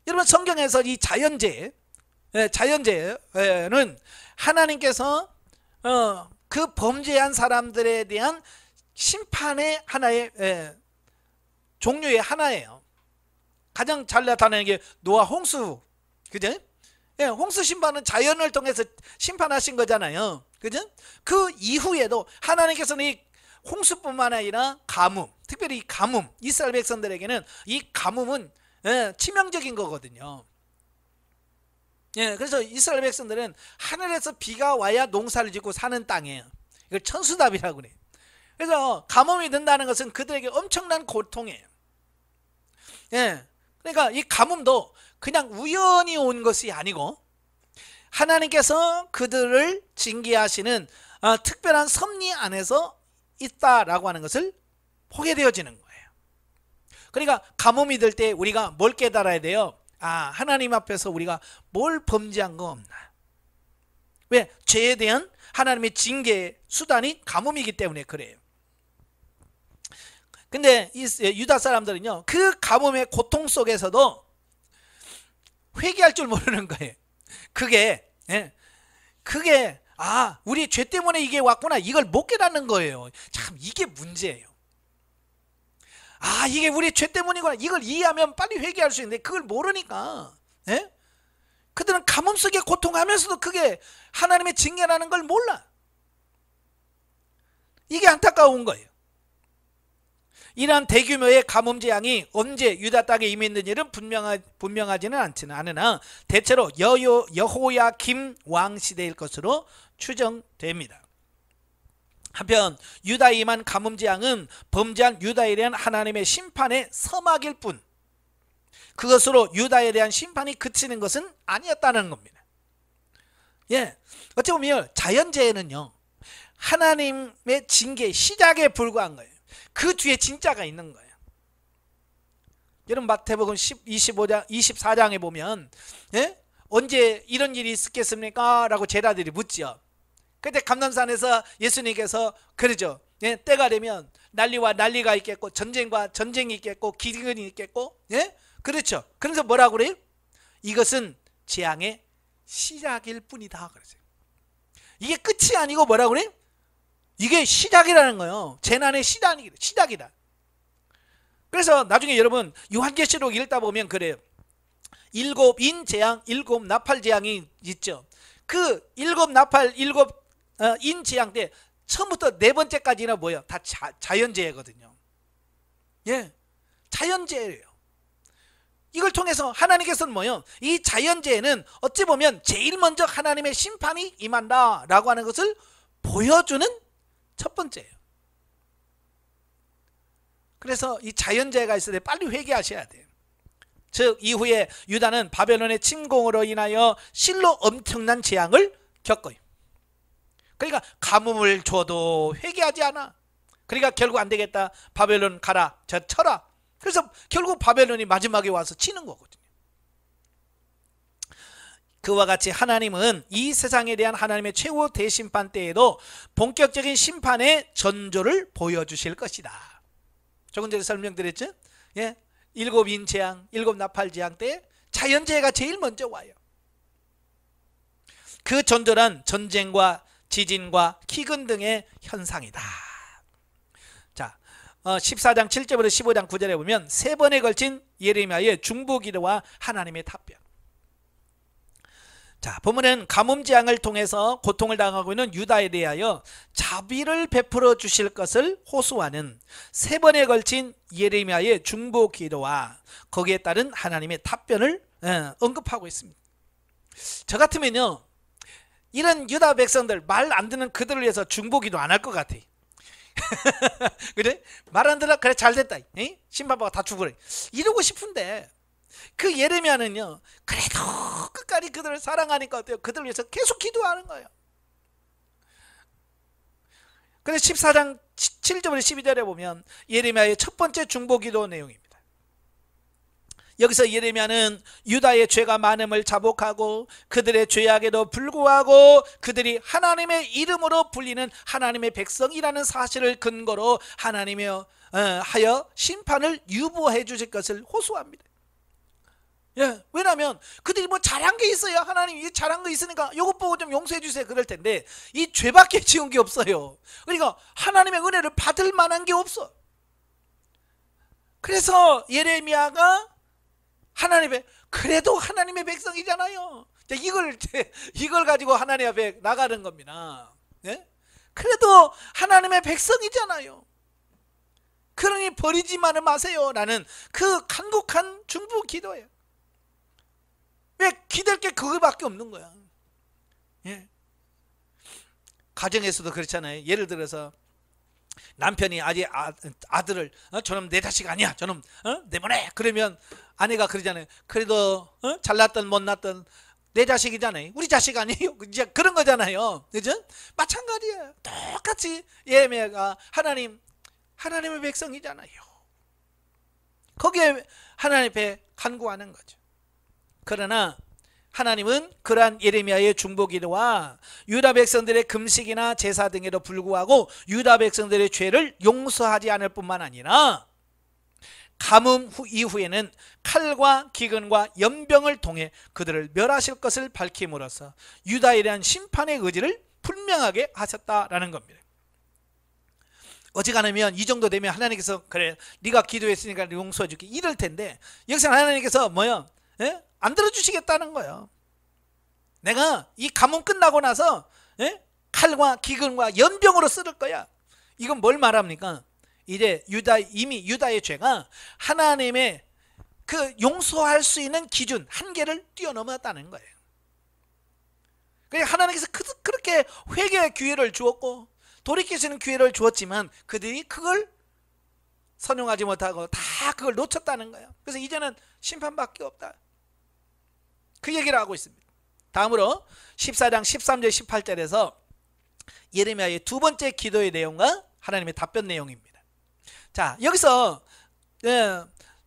여러분, 성경에서 이 자연재해는 하나님께서 그 범죄한 사람들에 대한 심판의 하나의 종류의 하나예요. 가장 잘 나타나는 게 노아 홍수, 그죠? 홍수 심판은 자연을 통해서 심판하신 거잖아요, 그죠? 그 이후에도 하나님께서는 이 홍수뿐만 아니라 가뭄, 특별히 이 가뭄, 이스라엘 백성들에게는 이 가뭄은 치명적인 거거든요. 그래서 이스라엘 백성들은 하늘에서 비가 와야 농사를 짓고 사는 땅이에요. 이걸 천수답이라고 그래요. 그래서 가뭄이 든다는 것은 그들에게 엄청난 고통이에요. 그러니까 이 가뭄도 그냥 우연히 온 것이 아니고 하나님께서 그들을 징계하시는 특별한 섭리 안에서 있다라고 하는 것을 보게 되어지는 거예요. 그러니까 가뭄이 들 때 우리가 뭘 깨달아야 돼요? 하나님 앞에서 우리가 뭘 범죄한 거 없나? 왜? 죄에 대한 하나님의 징계 수단이 가뭄이기 때문에 그래요. 근데 이 유다 사람들은요, 그 가뭄의 고통 속에서도 회개할 줄 모르는 거예요. 그게 우리 죄 때문에 이게 왔구나, 이걸 못 깨닫는 거예요. 참 이게 문제예요. 이게 우리 죄 때문이구나, 이걸 이해하면 빨리 회개할 수 있는데 그걸 모르니까 그들은 가뭄 속에 고통하면서도 그게 하나님의 징계라는 걸 몰라. 이게 안타까운 거예요. 이러한 대규모의 가뭄 재앙이 언제 유다 땅에 임했는지는 분명하지는 않으나 대체로 여호야김 왕 시대일 것으로 추정됩니다. 한편 유다에 임한 가뭄 재앙은 범죄한 유다에 대한 하나님의 심판의 서막일 뿐, 그것으로 유다에 대한 심판이 그치는 것은 아니었다는 겁니다. 어찌 보면 자연재해는요, 하나님의 징계의 시작에 불과한 거예요. 그 뒤에 진짜가 있는 거예요. 여러분 마태복음 24장에 보면 언제 이런 일이 있었겠습니까? 라고 제자들이 묻죠. 그때 감람산에서 예수님께서 그러죠. 때가 되면 난리와 난리가 있겠고 전쟁과 전쟁이 있겠고 기근이 있겠고, 그렇죠. 그래서 뭐라고 그래요? 이것은 재앙의 시작일 뿐이다 그러죠. 이게 끝이 아니고 뭐라고 그래요? 이게 시작이라는 거예요. 재난의 시작이다. 그래서 나중에 여러분 요한계시록 읽다 보면 그래요. 7인 재앙, 7 나팔 재앙이 있죠. 그 7 나팔, 7인 재앙 때 처음부터 네 번째까지는 뭐예요? 다 자연재해거든요. 자연재해예요. 이걸 통해서 하나님께서는 뭐예요? 이 자연재해는 어찌 보면 제일 먼저 하나님의 심판이 임한다 라고 하는 것을 보여주는 첫 번째예요. 그래서 이 자연재해가 있을 때 빨리 회개하셔야 돼요. 즉 이후에 유다는 바벨론의 침공으로 인하여 실로 엄청난 재앙을 겪어요. 그러니까 가뭄을 줘도 회개하지 않아. 그러니까 결국 안 되겠다, 바벨론 가라, 쳐라. 그래서 결국 바벨론이 마지막에 와서 치는 거거든요. 그와 같이 하나님은 이 세상에 대한 하나님의 최후 대심판 때에도 본격적인 심판의 전조를 보여주실 것이다. 조금 전에 설명드렸죠? 7인 재앙, 7 나팔 재앙 때 자연재해가 제일 먼저 와요. 그 전조란 전쟁과 지진과 기근 등의 현상이다. 자, 14장 7절부터 15장 9절에 보면 세 번에 걸친 예레미야의 중보기도와 하나님의 답변. 자, 본문은 가뭄 재앙을 통해서 고통을 당하고 있는 유다에 대하여 자비를 베풀어 주실 것을 호소하는 세 번에 걸친 예레미야의 중보기도와 거기에 따른 하나님의 답변을 언급하고 있습니다. 저 같으면요, 이런 유다 백성들 말 안 듣는 그들을 위해서 중보기도 안 할 것 같아. 그래? 말 안 들어? 그래, 잘 됐다. 신바바가 다 죽으래. 이러고 싶은데 그 예레미야는요, 그래도 끝까지 그들을 사랑하니까 어때요? 그들을 위해서 계속 기도하는 거예요. 그래서 14장 7절부터 12절에 보면 예레미야의 첫 번째 중보기도 내용입니다. 여기서 예레미야는 유다의 죄가 많음을 자복하고 그들의 죄악에도 불구하고 그들이 하나님의 이름으로 불리는 하나님의 백성이라는 사실을 근거로 하나님의 하여 심판을 유보해 주실 것을 호소합니다. 왜냐하면 그들이 뭐 잘한 게 있어요. 하나님이 잘한 거 있으니까 이것 보고 좀 용서해 주세요 그럴 텐데 이 죄밖에 지은 게 없어요. 그러니까 하나님의 은혜를 받을 만한 게 없어. 그래서 예레미야가 그래도 하나님의 백성이잖아요. 이걸 가지고 하나님 앞에 나가는 겁니다. 그래도 하나님의 백성이잖아요. 그러니 버리지만은 마세요 라는 그 간곡한 중보 기도예요. 왜 기댈 게 그거밖에 없는 거야. 가정에서도 그렇잖아요. 예를 들어서 남편이 아직 아들을 저놈 내 자식 아니야, 저놈 내보내, 그러면 아내가 그러잖아요. 그래도 잘났든 못났든 내 자식이잖아요. 우리 자식 아니에요. 이제 그런 거잖아요. 그죠? 마찬가지예요. 똑같이 예레미야가 하나님의 백성이잖아요. 거기에 하나님 앞에 간구하는 거죠. 그러나 하나님은 그러한 예레미야의 중보기도와 유다 백성들의 금식이나 제사 등에도 불구하고 유다 백성들의 죄를 용서하지 않을 뿐만 아니라 가뭄 이후에는 칼과 기근과 연병을 통해 그들을 멸하실 것을 밝힘으로써 유다에 대한 심판의 의지를 분명하게 하셨다라는 겁니다. 어지간하면 이 정도 되면 하나님께서 그래 네가 기도했으니까 용서해 줄게 이럴 텐데 여기서 하나님께서 뭐요? 예? 안 들어주시겠다는 거예요. 내가 이 가뭄 끝나고 나서 예? 칼과 기근과 연병으로 쓸 거야. 이건 뭘 말합니까? 이제 이미 유다의 죄가 하나님의 그 용서할 수 있는 기준 한계를 뛰어넘었다는 거예요. 그러니까 하나님께서 그렇게 회개의 기회를 주었고 돌이킬 수 있는 기회를 주었지만 그들이 그걸 선용하지 못하고 다 그걸 놓쳤다는 거예요. 그래서 이제는 심판밖에 없다. 그 얘기를 하고 있습니다. 다음으로 14장 13절 18절에서 예레미야의 두 번째 기도의 내용과 하나님의 답변 내용입니다. 자, 여기서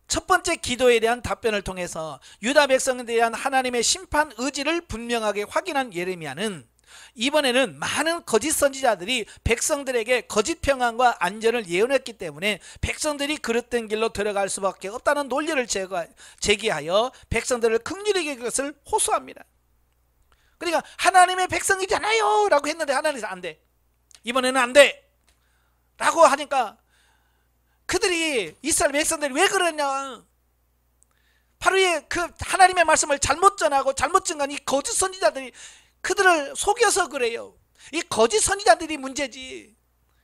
첫 번째 기도에 대한 답변을 통해서 유다 백성에 대한 하나님의 심판 의지를 분명하게 확인한 예레미야는 이번에는 많은 거짓 선지자들이 백성들에게 거짓 평안과 안전을 예언했기 때문에 백성들이 그릇된 길로 들어갈 수밖에 없다는 논리를 제기하여 백성들을 긍휼히 여길 것을 호소합니다. 그러니까 하나님의 백성이잖아요 라고 했는데 하나님께서 안 돼, 이번에는 안 돼 라고 하니까 그들이 이스라엘 백성들이 왜 그러냐, 바로 그 하나님의 말씀을 잘못 전하고 잘못 증거한 이 거짓 선지자들이 그들을 속여서 그래요. 이 거짓 선지자들이 문제지.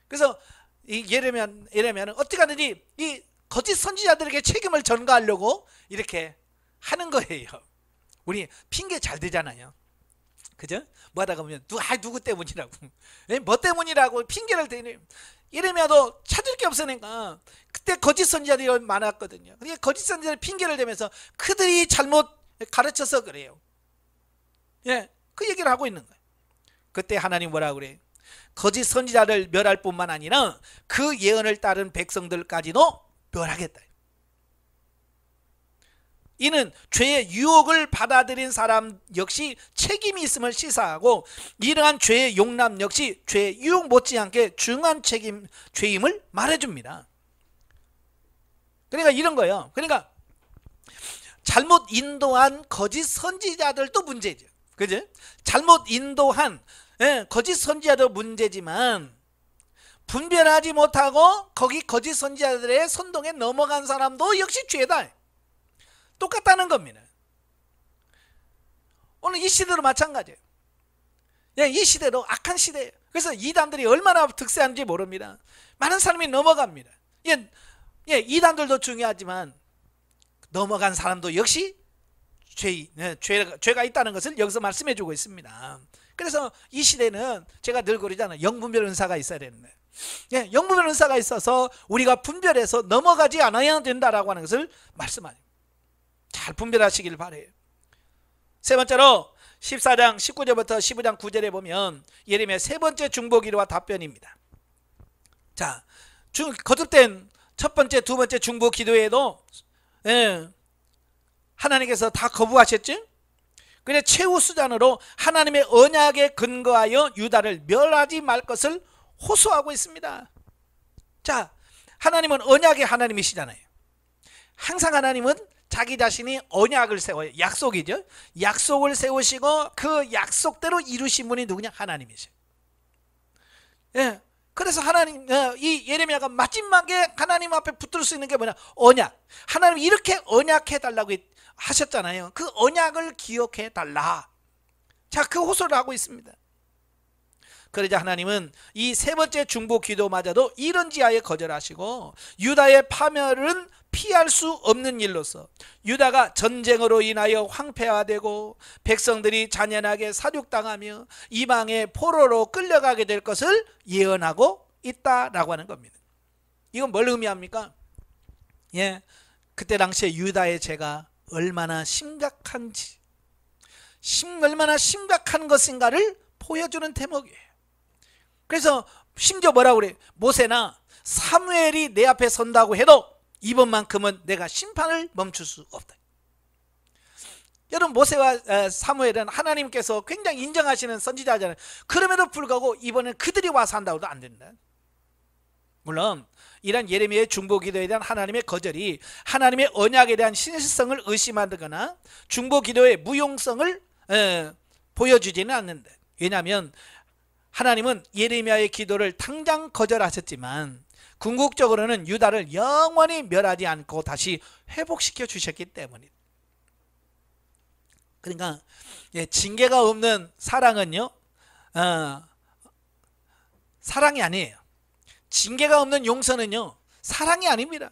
그래서 이 예레미야는 어떻게 하든지 이 거짓 선지자들에게 책임을 전가하려고 이렇게 하는 거예요. 우리 핑계 잘 대잖아요. 그죠? 뭐 하다가 보면 누구 때문이라고 뭐 때문이라고 핑계를 대네. 예레미야도 찾을 게 없으니까 그때 거짓 선지자들이 많았거든요. 그러니까 거짓 선지자들 핑계를 대면서 그들이 잘못 가르쳐서 그래요. 예, 그 얘기를 하고 있는 거예요. 그때 하나님 뭐라고 그래? 거짓 선지자를 멸할 뿐만 아니라 그 예언을 따른 백성들까지도 멸하겠다. 이는 죄의 유혹을 받아들인 사람 역시 책임이 있음을 시사하고 이러한 죄의 용납 역시 죄의 유혹 못지않게 중한 죄임을 말해줍니다. 그러니까 이런 거예요. 그러니까 잘못 인도한 거짓 선지자들도 문제죠. 그죠? 잘못 인도한 거짓 선지자도 문제지만 분별하지 못하고 거기 거짓 선지자들의 선동에 넘어간 사람도 역시 죄다. 똑같다는 겁니다. 오늘 이 시대도 마찬가지예요. 이 시대도 악한 시대예요. 그래서 이단들이 얼마나 득세하는지 모릅니다. 많은 사람이 넘어갑니다. 이단들도 중요하지만 넘어간 사람도 역시 죄가 있다는 것을 여기서 말씀해 주고 있습니다. 그래서 이 시대는 제가 늘 그러잖아요. 영분별 은사가 있어야 되는데 영분별 은사가 있어서 우리가 분별해서 넘어가지 않아야 된다라고 하는 것을 말씀하죠. 잘 분별하시길 바래요. 세 번째로 14장 19절부터 15장 9절에 보면 예레미야 세 번째 중보기도와 답변입니다. 자, 거듭된 첫 번째, 두 번째 중보기도에도 하나님께서 다 거부하셨죠? 그래 최후 수단으로 하나님의 언약에 근거하여 유다를 멸하지 말 것을 호소하고 있습니다. 자, 하나님은 언약의 하나님이시잖아요. 항상 하나님은 자기 자신이 언약을 세워요. 약속이죠. 약속을 세우시고 그 약속대로 이루신 분이 누구냐? 하나님이세요. 그래서 하나님, 이 예레미야가 마지막에 하나님 앞에 붙들 수 있는 게 뭐냐? 언약. 하나님 이렇게 언약해 달라고 하셨잖아요. 그 언약을 기억해 달라. 자, 그 호소를 하고 있습니다. 그러자 하나님은 이 세 번째 중보 기도마저도 이런 지하에 거절하시고 유다의 파멸은 피할 수 없는 일로서 유다가 전쟁으로 인하여 황폐화되고 백성들이 잔인하게 사륙당하며 이방의 포로로 끌려가게 될 것을 예언하고 있다라고 하는 겁니다. 이건 뭘 의미합니까? 그때 당시에 유다의 죄가 얼마나 심각한지, 얼마나 심각한 것인가를 보여주는 대목이에요. 그래서 심지어 뭐라고 그래? 모세나 사무엘이 내 앞에 선다고 해도 이번만큼은 내가 심판을 멈출 수 없다. 여러분 모세와 사무엘은 하나님께서 굉장히 인정하시는 선지자잖아요. 그럼에도 불구하고 이번엔 그들이 와서 한다고도 안 된다. 물론 이런 예레미야의 중보기도에 대한 하나님의 거절이 하나님의 언약에 대한 신실성을 의심하거나 중보기도의 무용성을 보여주지는 않는다. 왜냐하면 하나님은 예레미야의 기도를 당장 거절하셨지만 궁극적으로는 유다를 영원히 멸하지 않고 다시 회복시켜 주셨기 때문이다. 그러니까 징계가 없는 사랑은요, 사랑이 아니에요. 징계가 없는 용서는요, 사랑이 아닙니다.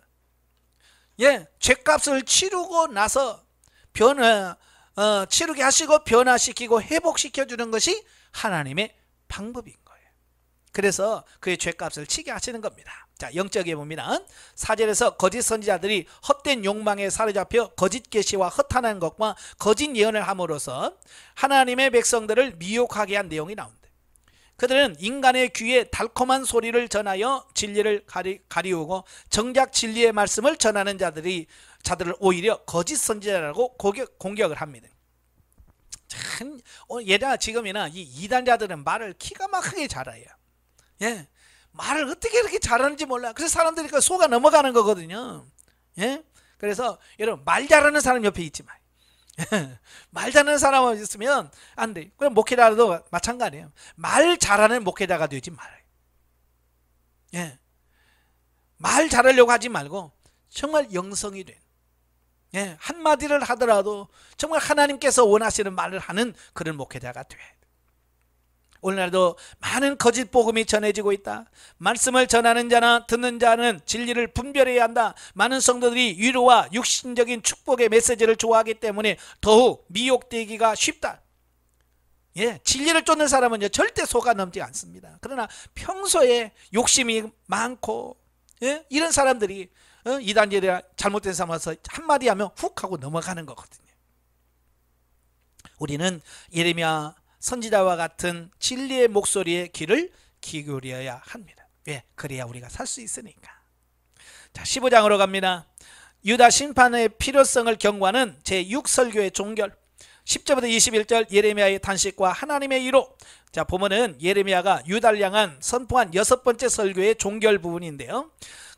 죄값을 치르고 나서 치르게 하시고 변화시키고 회복시켜 주는 것이 하나님의 방법인 거예요. 그래서 그의 죄값을 치게 하시는 겁니다. 자, 영적에 보면 4절에서 거짓 선지자들이 헛된 욕망에 사로잡혀 거짓 계시와 허탄한 것과 거짓 예언을 함으로써 하나님의 백성들을 미혹하게 한 내용이 나온다. 그들은 인간의 귀에 달콤한 소리를 전하여 진리를 가리우고 정작 진리의 말씀을 전하는 자들을 오히려 거짓 선지자라고 공격을 합니다. 참, 예나 지금이나 이 이단자들은 말을 기가 막히게 잘해요. 말을 어떻게 이렇게 잘하는지 몰라. 그래서 사람들이 속아 넘어가는 거거든요. 그래서 여러분, 말 잘하는 사람 옆에 있지 마요. 말 잘하는 사람 있으면 안 돼. 그럼 목회자도 마찬가지예요. 말 잘하는 목회자가 되지 말아요. 말 잘하려고 하지 말고 정말 영성이 된, 한마디를 하더라도 정말 하나님께서 원하시는 말을 하는 그런 목회자가 돼야 돼. 오늘날도 많은 거짓 복음이 전해지고 있다. 말씀을 전하는 자나 듣는 자는 진리를 분별해야 한다. 많은 성도들이 위로와 육신적인 축복의 메시지를 좋아하기 때문에 더욱 미혹되기가 쉽다. 진리를 쫓는 사람은 절대 속아 넘지 않습니다. 그러나 평소에 욕심이 많고 이런 사람들이 이단들이나 잘못된 사람 와서 한마디 하면 훅 하고 넘어가는 거거든요. 우리는 예레미야 선지자와 같은 진리의 목소리에 귀를 기울여야 합니다. 그래야 우리가 살 수 있으니까. 자, 15장으로 갑니다. 유다 심판의 필요성을 경고하는 제6설교의 종결. 10절부터 21절 예레미야의 탄식과 하나님의 위로. 자, 보면은 예레미야가 유다를 향한 선포한 6번째 설교의 종결 부분인데요.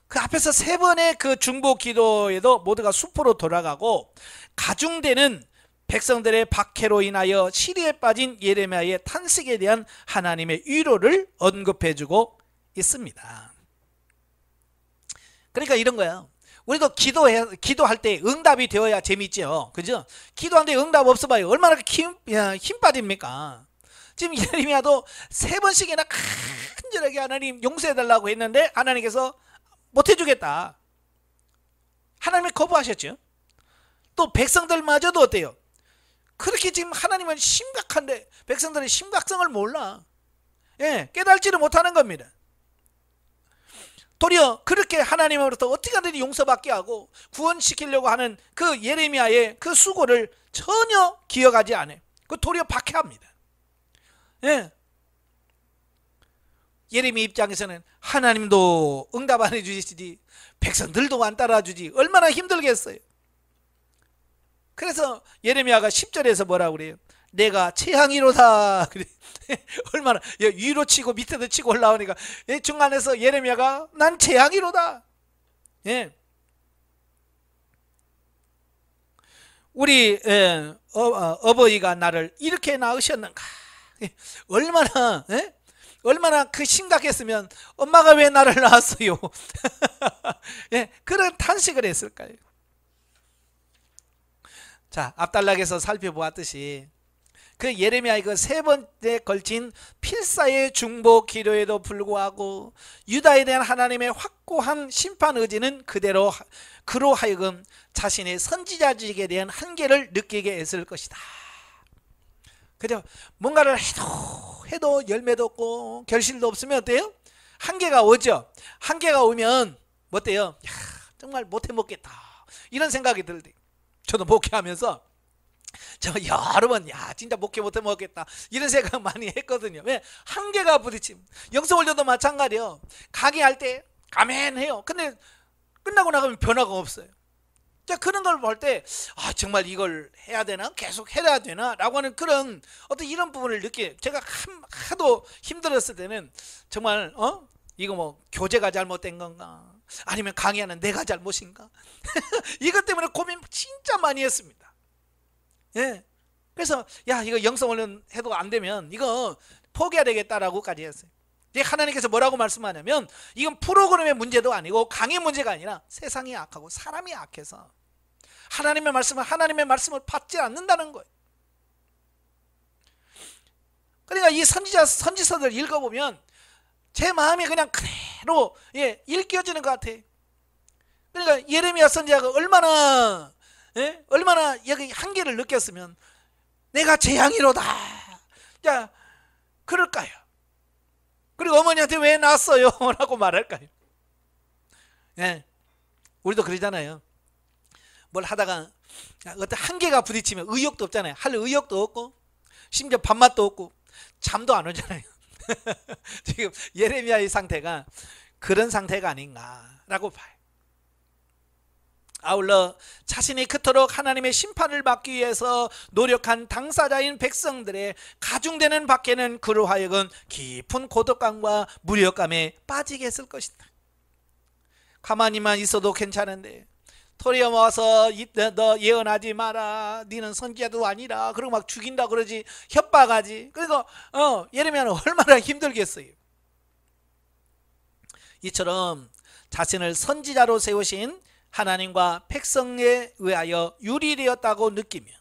그 앞에서 3번의 그 중보 기도에도 모두가 수포로 돌아가고 가중되는 백성들의 박해로 인하여 시리에 빠진 예레미야의 탄식에 대한 하나님의 위로를 언급해주고 있습니다. 그러니까 이런 거예요. 우리도 기도할 때 응답이 되어야 재밌죠. 그죠? 기도하는데 응답 없어봐요. 얼마나 힘 빠집니까? 지금 예레미야도 3번씩이나 간절하게 하나님 용서해달라고 했는데 하나님께서 못해주겠다. 하나님이 거부하셨죠. 또 백성들마저도 어때요? 그렇게 지금 하나님은 심각한데 백성들의 심각성을 몰라. 깨달지를 못하는 겁니다. 도리어 그렇게 하나님으로부터 어떻게 하든지 용서받게 하고 구원시키려고 하는 그 예레미야의 그 수고를 전혀 기억하지 않아요. 그 도리어 박해합니다. 예레미야 입장에서는 하나님도 응답 안 해주시지 백성들도 안 따라주지 얼마나 힘들겠어요. 그래서 예레미야가 10절에서 뭐라고 그래요? 내가 재앙이로다. 얼마나 위로 치고 밑에도 치고 올라오니까 중간에서 예레미야가 난 재앙이로다. 우리 어버이가 나를 이렇게 낳으셨는가. 얼마나 그 심각했으면 엄마가 왜 나를 낳았어요. 그런 탄식을 했을까요? 자, 앞단락에서 살펴보았듯이 그 예레미야의 그 3번째 걸친 필사의 중보 기도에도 불구하고 유다에 대한 하나님의 확고한 심판 의지는 그로 하여금 자신의 선지자직에 대한 한계를 느끼게 했을 것이다. 그죠? 뭔가를 해도 열매도 없고 결실도 없으면 어때요? 한계가 오죠. 한계가 오면 뭐 어때요? 정말 못해 먹겠다 이런 생각이 들대. 저도 목회하면서 여러 번 진짜 목회 못해 먹겠다 이런 생각 많이 했거든요. 왜? 한계가 부딪힘. 영성월드도 마찬가지예요. 강의할 때 아멘 해요. 근데 끝나고 나가면 변화가 없어요. 자, 그런 걸 볼 때 정말 이걸 해야 되나? 계속 해야 되나? 라고 하는 그런 어떤 이런 부분을 제가 하도 힘들었을 때는 정말 이거 뭐 교재가 잘못된 건가? 아니면 강의하는 내가 잘못인가? 이것 때문에 고민 진짜 많이 했습니다. 예. 그래서 이거 영성훈련 해도 안 되면 이거 포기해야 되겠다라고까지 했어요. 이제 하나님께서 뭐라고 말씀하냐면 이건 프로그램의 문제도 아니고 강의 문제가 아니라 세상이 악하고 사람이 악해서 하나님의 말씀을 받지 않는다는 거예요. 그러니까 이 선지서들 읽어보면 제 마음이 그냥 그대로 읽혀지는 것 같아요. 그러니까 예레미야 선지자가 얼마나 여기 한계를 느꼈으면 내가 재앙이로다. 자, 그럴까요? 그리고 어머니한테 왜 낳았어요? 라고 말할까요? 우리도 그러잖아요. 뭘 하다가 어떤 한계가 부딪히면 의욕도 없잖아요. 할 의욕도 없고 심지어 밥맛도 없고 잠도 안 오잖아요. 지금 예레미야의 상태가 그런 상태가 아닌가라고 봐요. 아울러 자신이 그토록 하나님의 심판을 받기 위해서 노력한 당사자인 백성들의 가중되는 밖에는 그로 하여금 깊은 고독감과 무력감에 빠지게 했을 것이다. 가만히만 있어도 괜찮은데 토리엄 와서 너 예언하지 마라, 니는 선지자도 아니라, 그리고 막 죽인다 그러지, 협박하지. 그러니까 예레미야는 얼마나 힘들겠어요. 이처럼 자신을 선지자로 세우신 하나님과 백성에 의하여 유리되었다고 느끼며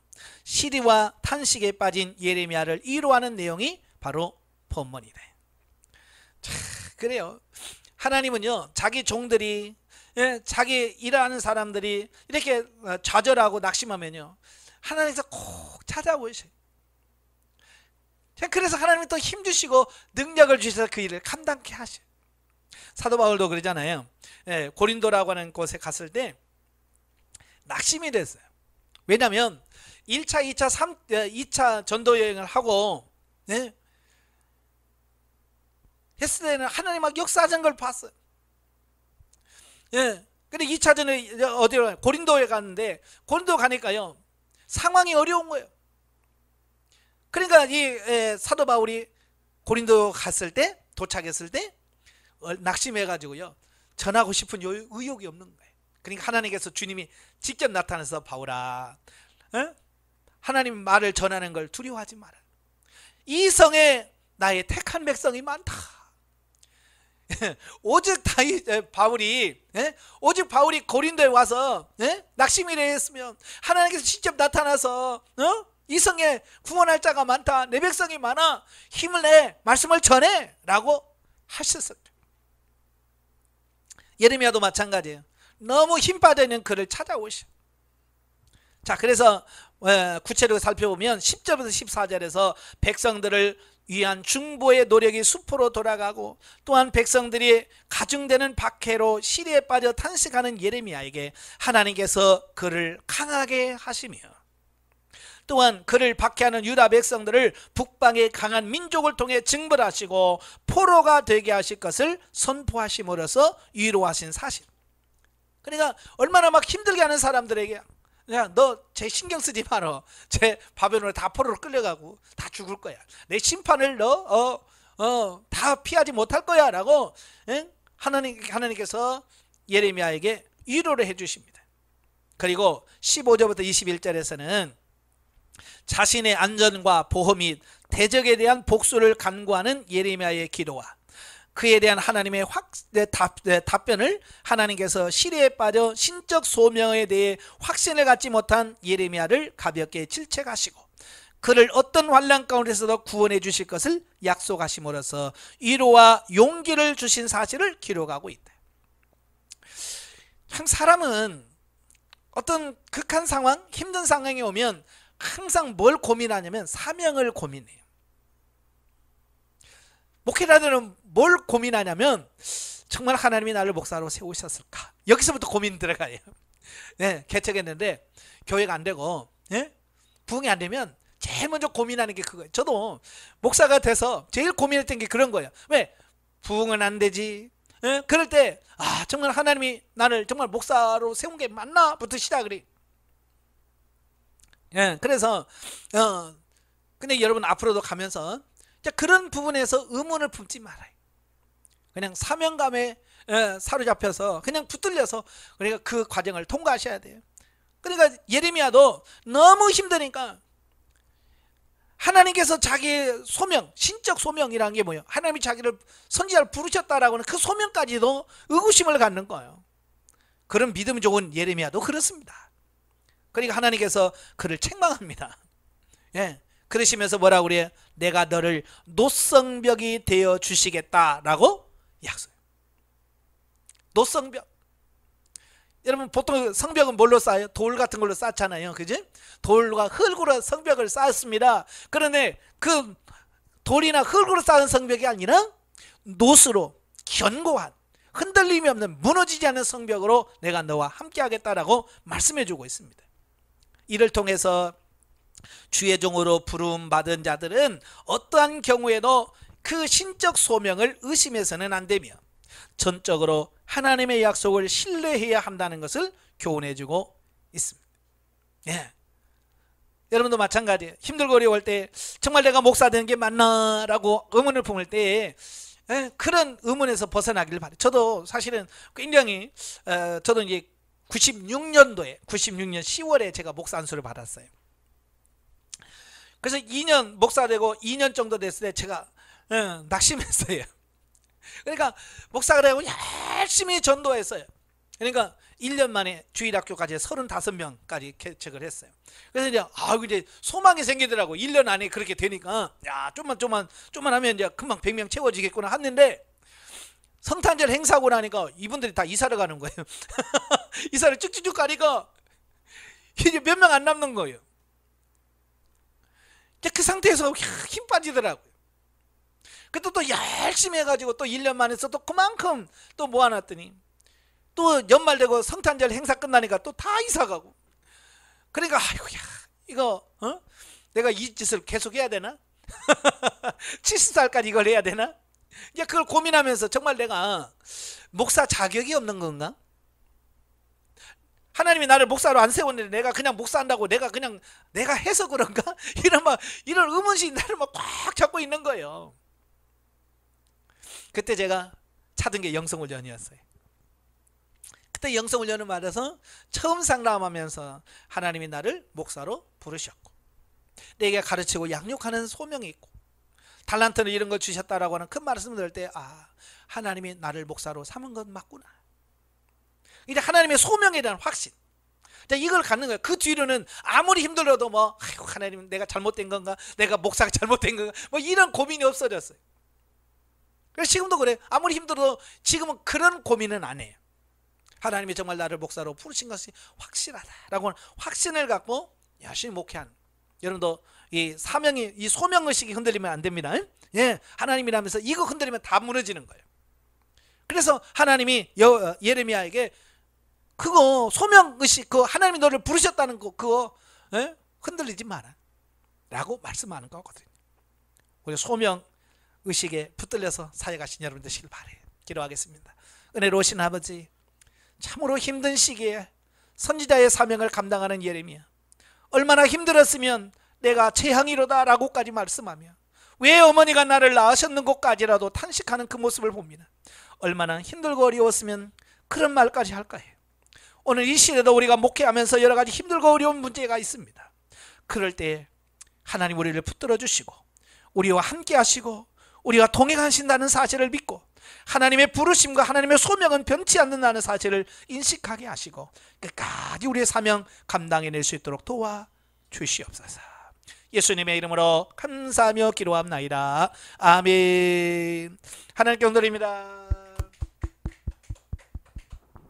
시리와 탄식에 빠진 예레미야를 위로하는 내용이 바로 본문이래. 자, 그래요. 하나님은요, 자기 종들이, 자기 일하는 사람들이 이렇게 좌절하고 낙심하면요, 하나님께서 꼭 찾아오셔요. 그래서 하나님이 또 힘주시고 능력을 주셔서 그 일을 감당케 하셔요. 사도 바울도 그러잖아요. 고린도라고 하는 곳에 갔을 때 낙심이 됐어요. 왜냐하면 1차, 2차, 2차 전도 여행을 하고 했을 때는 하나님 막 역사하는 걸 봤어요. 근데 2차전에 어디로 고린도에 갔는데, 고린도 가니까요 상황이 어려운 거예요. 그러니까 이 사도 바울이 고린도 갔을 때, 도착했을 때 낙심해 가지고요 전하고 싶은 의욕이 없는 거예요. 그러니까 하나님께서, 주님이 직접 나타나서 바울아, 하나님 말을 전하는 걸 두려워하지 마라. 이 성에 나의 택한 백성이 많다. 오직 바울이 고린도에 와서 낙심이라 했으면 하나님께서 직접 나타나서 이 성에 구원할 자가 많다, 내 백성이 많아, 힘을 내, 말씀을 전해 라고 하셨어요. 예레미야도 마찬가지예요. 너무 힘 빠져있는 그를 찾아오셔. 자, 그래서 구체적으로 살펴보면 10절부터 14절에서 백성들을 위한 중보의 노력이 수포로 돌아가고, 또한 백성들이 가중되는 박해로 시리에 빠져 탄식하는 예레미야에게 하나님께서 그를 강하게 하시며, 또한 그를 박해하는 유다 백성들을 북방의 강한 민족을 통해 징벌하시고 포로가 되게 하실 것을 선포하심으로써 위로하신 사실. 그러니까 얼마나 막 힘들게 하는 사람들에게, 야, 너 제 신경 쓰지 마라, 제 바벨론에 다 포로로 끌려가고 다 죽을 거야, 내 심판을 너 다 피하지 못할 거야 라고 하나님께서 예레미야에게 위로를 해 주십니다. 그리고 15절부터 21절에서는 자신의 안전과 보호 및 대적에 대한 복수를 간구하는 예레미야의 기도와 그에 대한 하나님의 답변을, 하나님께서 시리에 빠져 신적 소명에 대해 확신을 갖지 못한 예레미야를 가볍게 질책하시고 그를 어떤 환난 가운데서도 구원해 주실 것을 약속하심으로써 위로와 용기를 주신 사실을 기록하고 있다. 참 사람은 어떤 극한 상황, 힘든 상황이 오면 항상 뭘 고민하냐면 사명을 고민해요. 목회자들은 뭘 고민하냐면, 정말 하나님이 나를 목사로 세우셨을까? 여기서부터 고민 들어가요. 개척했는데 교회가 안 되고 부흥이 안 되면 제일 먼저 고민하는 게 그거예요. 저도 목사가 돼서 제일 고민했던 게 그런 거예요. 왜? 부흥은 안 되지, 예? 그럴 때 정말 하나님이 나를 정말 목사로 세운 게 맞나부터 시작을 해. 예, 그래서 근데 여러분 앞으로도 가면서 그런 부분에서 의문을 품지 말아요. 그냥 사명감에 사로잡혀서 그냥 붙들려서 그러니까 그 과정을 통과하셔야 돼요. 그러니까 예레미야도 너무 힘드니까 하나님께서 자기의 소명, 신적 소명이라는 게 뭐예요? 하나님이 자기를 선지자를 부르셨다라고 하는 그 소명까지도 의구심을 갖는 거예요. 그런 믿음 좋은 예레미야도 그렇습니다. 그러니까 하나님께서 그를 책망합니다. 예, 그러시면서 뭐라고 그래요? 내가 너를 노성벽이 되어 주시겠다라고 약속해요. 노성벽. 여러분 보통 성벽은 뭘로 쌓아요? 돌 같은 걸로 쌓잖아요. 그지? 돌과 흙으로 성벽을 쌓았습니다. 그런데 그 돌이나 흙으로 쌓은 성벽이 아니라 노스로 견고한 흔들림이 없는 무너지지 않는 성벽으로 내가 너와 함께 하겠다라고 말씀해 주고 있습니다. 이를 통해서 주의 종으로 부름 받은 자들은 어떠한 경우에도 그 신적 소명을 의심해서는 안 되며 전적으로 하나님의 약속을 신뢰해야 한다는 것을 교훈해 주고 있습니다. 예. 여러분도 마찬가지예요. 힘들고 어려울 때 정말 내가 목사 되는 게 맞나 라고 의문을 품을 때 그런 의문에서 벗어나기를 바래요. 저도 사실은 굉장히 저도 이제 96년 10월에 제가 목사 안수를 받았어요. 그래서 2년 목사 되고 2년 정도 됐을 때 제가 낙심했어요. 그러니까 목사가 되고 열심히 전도했어요. 그러니까 1년 만에 주일학교까지 35명까지 개척을 했어요. 그래서 이제 소망이 생기더라고. 1년 안에 그렇게 되니까 야 좀만 하면 이제 금방 100명 채워지겠구나 했는데 성탄절 행사하고 나니까 이분들이 다 이사를 가는 거예요. 이사를 쭉쭉쭉 가니까 이제 몇 명 안 남는 거예요. 그 상태에서 힘 빠지더라고요. 그때 또 열심히 해가지고 또 1년 만에 또 그만큼 또 모아놨더니 또 연말 되고 성탄절 행사 끝나니까 또 다 이사가고. 그러니까 아이고야 이거 내가 이 짓을 계속 해야 되나? 70살까지 이걸 해야 되나? 이제 그걸 고민하면서 정말 내가 목사 자격이 없는 건가? 하나님이 나를 목사로 안 세웠는데 내가 그냥 목사한다고 내가 해서 그런가? 이런 의문심이 나를 막 꽉 잡고 있는 거예요. 그때 제가 찾은 게 영성훈련이었어요. 그때 영성훈련을 받아서 처음 상담하면서 하나님이 나를 목사로 부르셨고 내게 가르치고 양육하는 소명이 있고 달란트는 이런 걸 주셨다라고 하는 그 말씀을 들을 때 하나님이 나를 목사로 삼은 건 맞구나. 이제 하나님의 소명에 대한 확신, 이걸 갖는 거예요. 그 뒤로는 아무리 힘들어도 아이고 하나님 내가 잘못된 건가? 내가 목사가 잘못된 건가? 이런 고민이 없어졌어요. 그래서 지금도 그래요. 아무리 힘들어도 지금은 그런 고민은 안 해요. 하나님이 정말 나를 목사로 부르신 것이 확실하다라고 하는 확신을 갖고 열심히 목회하는. 여러분도 이 사명이 이 소명의식이 흔들리면 안 됩니다. 예, 하나님이라면서 이거 흔들리면 다 무너지는 거예요. 그래서 하나님이 예레미야에게 그거 소명의식, 그 하나님이 너를 부르셨다는 거 그거 흔들리지 마라 라고 말씀하는 거거든요. 우리 소명의식에 붙들려서 사역하신 여러분 되시길 바라요. 기도하겠습니다. 은혜로우신 아버지, 참으로 힘든 시기에 선지자의 사명을 감당하는 예레미야, 얼마나 힘들었으면 내가 재앙이로다 라고까지 말씀하며 왜 어머니가 나를 낳으셨는 것까지라도 탄식하는 그 모습을 봅니다. 얼마나 힘들고 어려웠으면 그런 말까지 할까요? 오늘 이 시대도 우리가 목회하면서 여러 가지 힘들고 어려운 문제가 있습니다. 그럴 때 하나님 우리를 붙들어 주시고 우리와 함께 하시고 우리와 동행하신다는 사실을 믿고 하나님의 부르심과 하나님의 소명은 변치 않는다는 사실을 인식하게 하시고 끝까지 우리의 사명 감당해낼 수 있도록 도와주시옵소서. 예수님의 이름으로 감사하며 기도합나이다. 아멘. 하나님께 영광드립니다.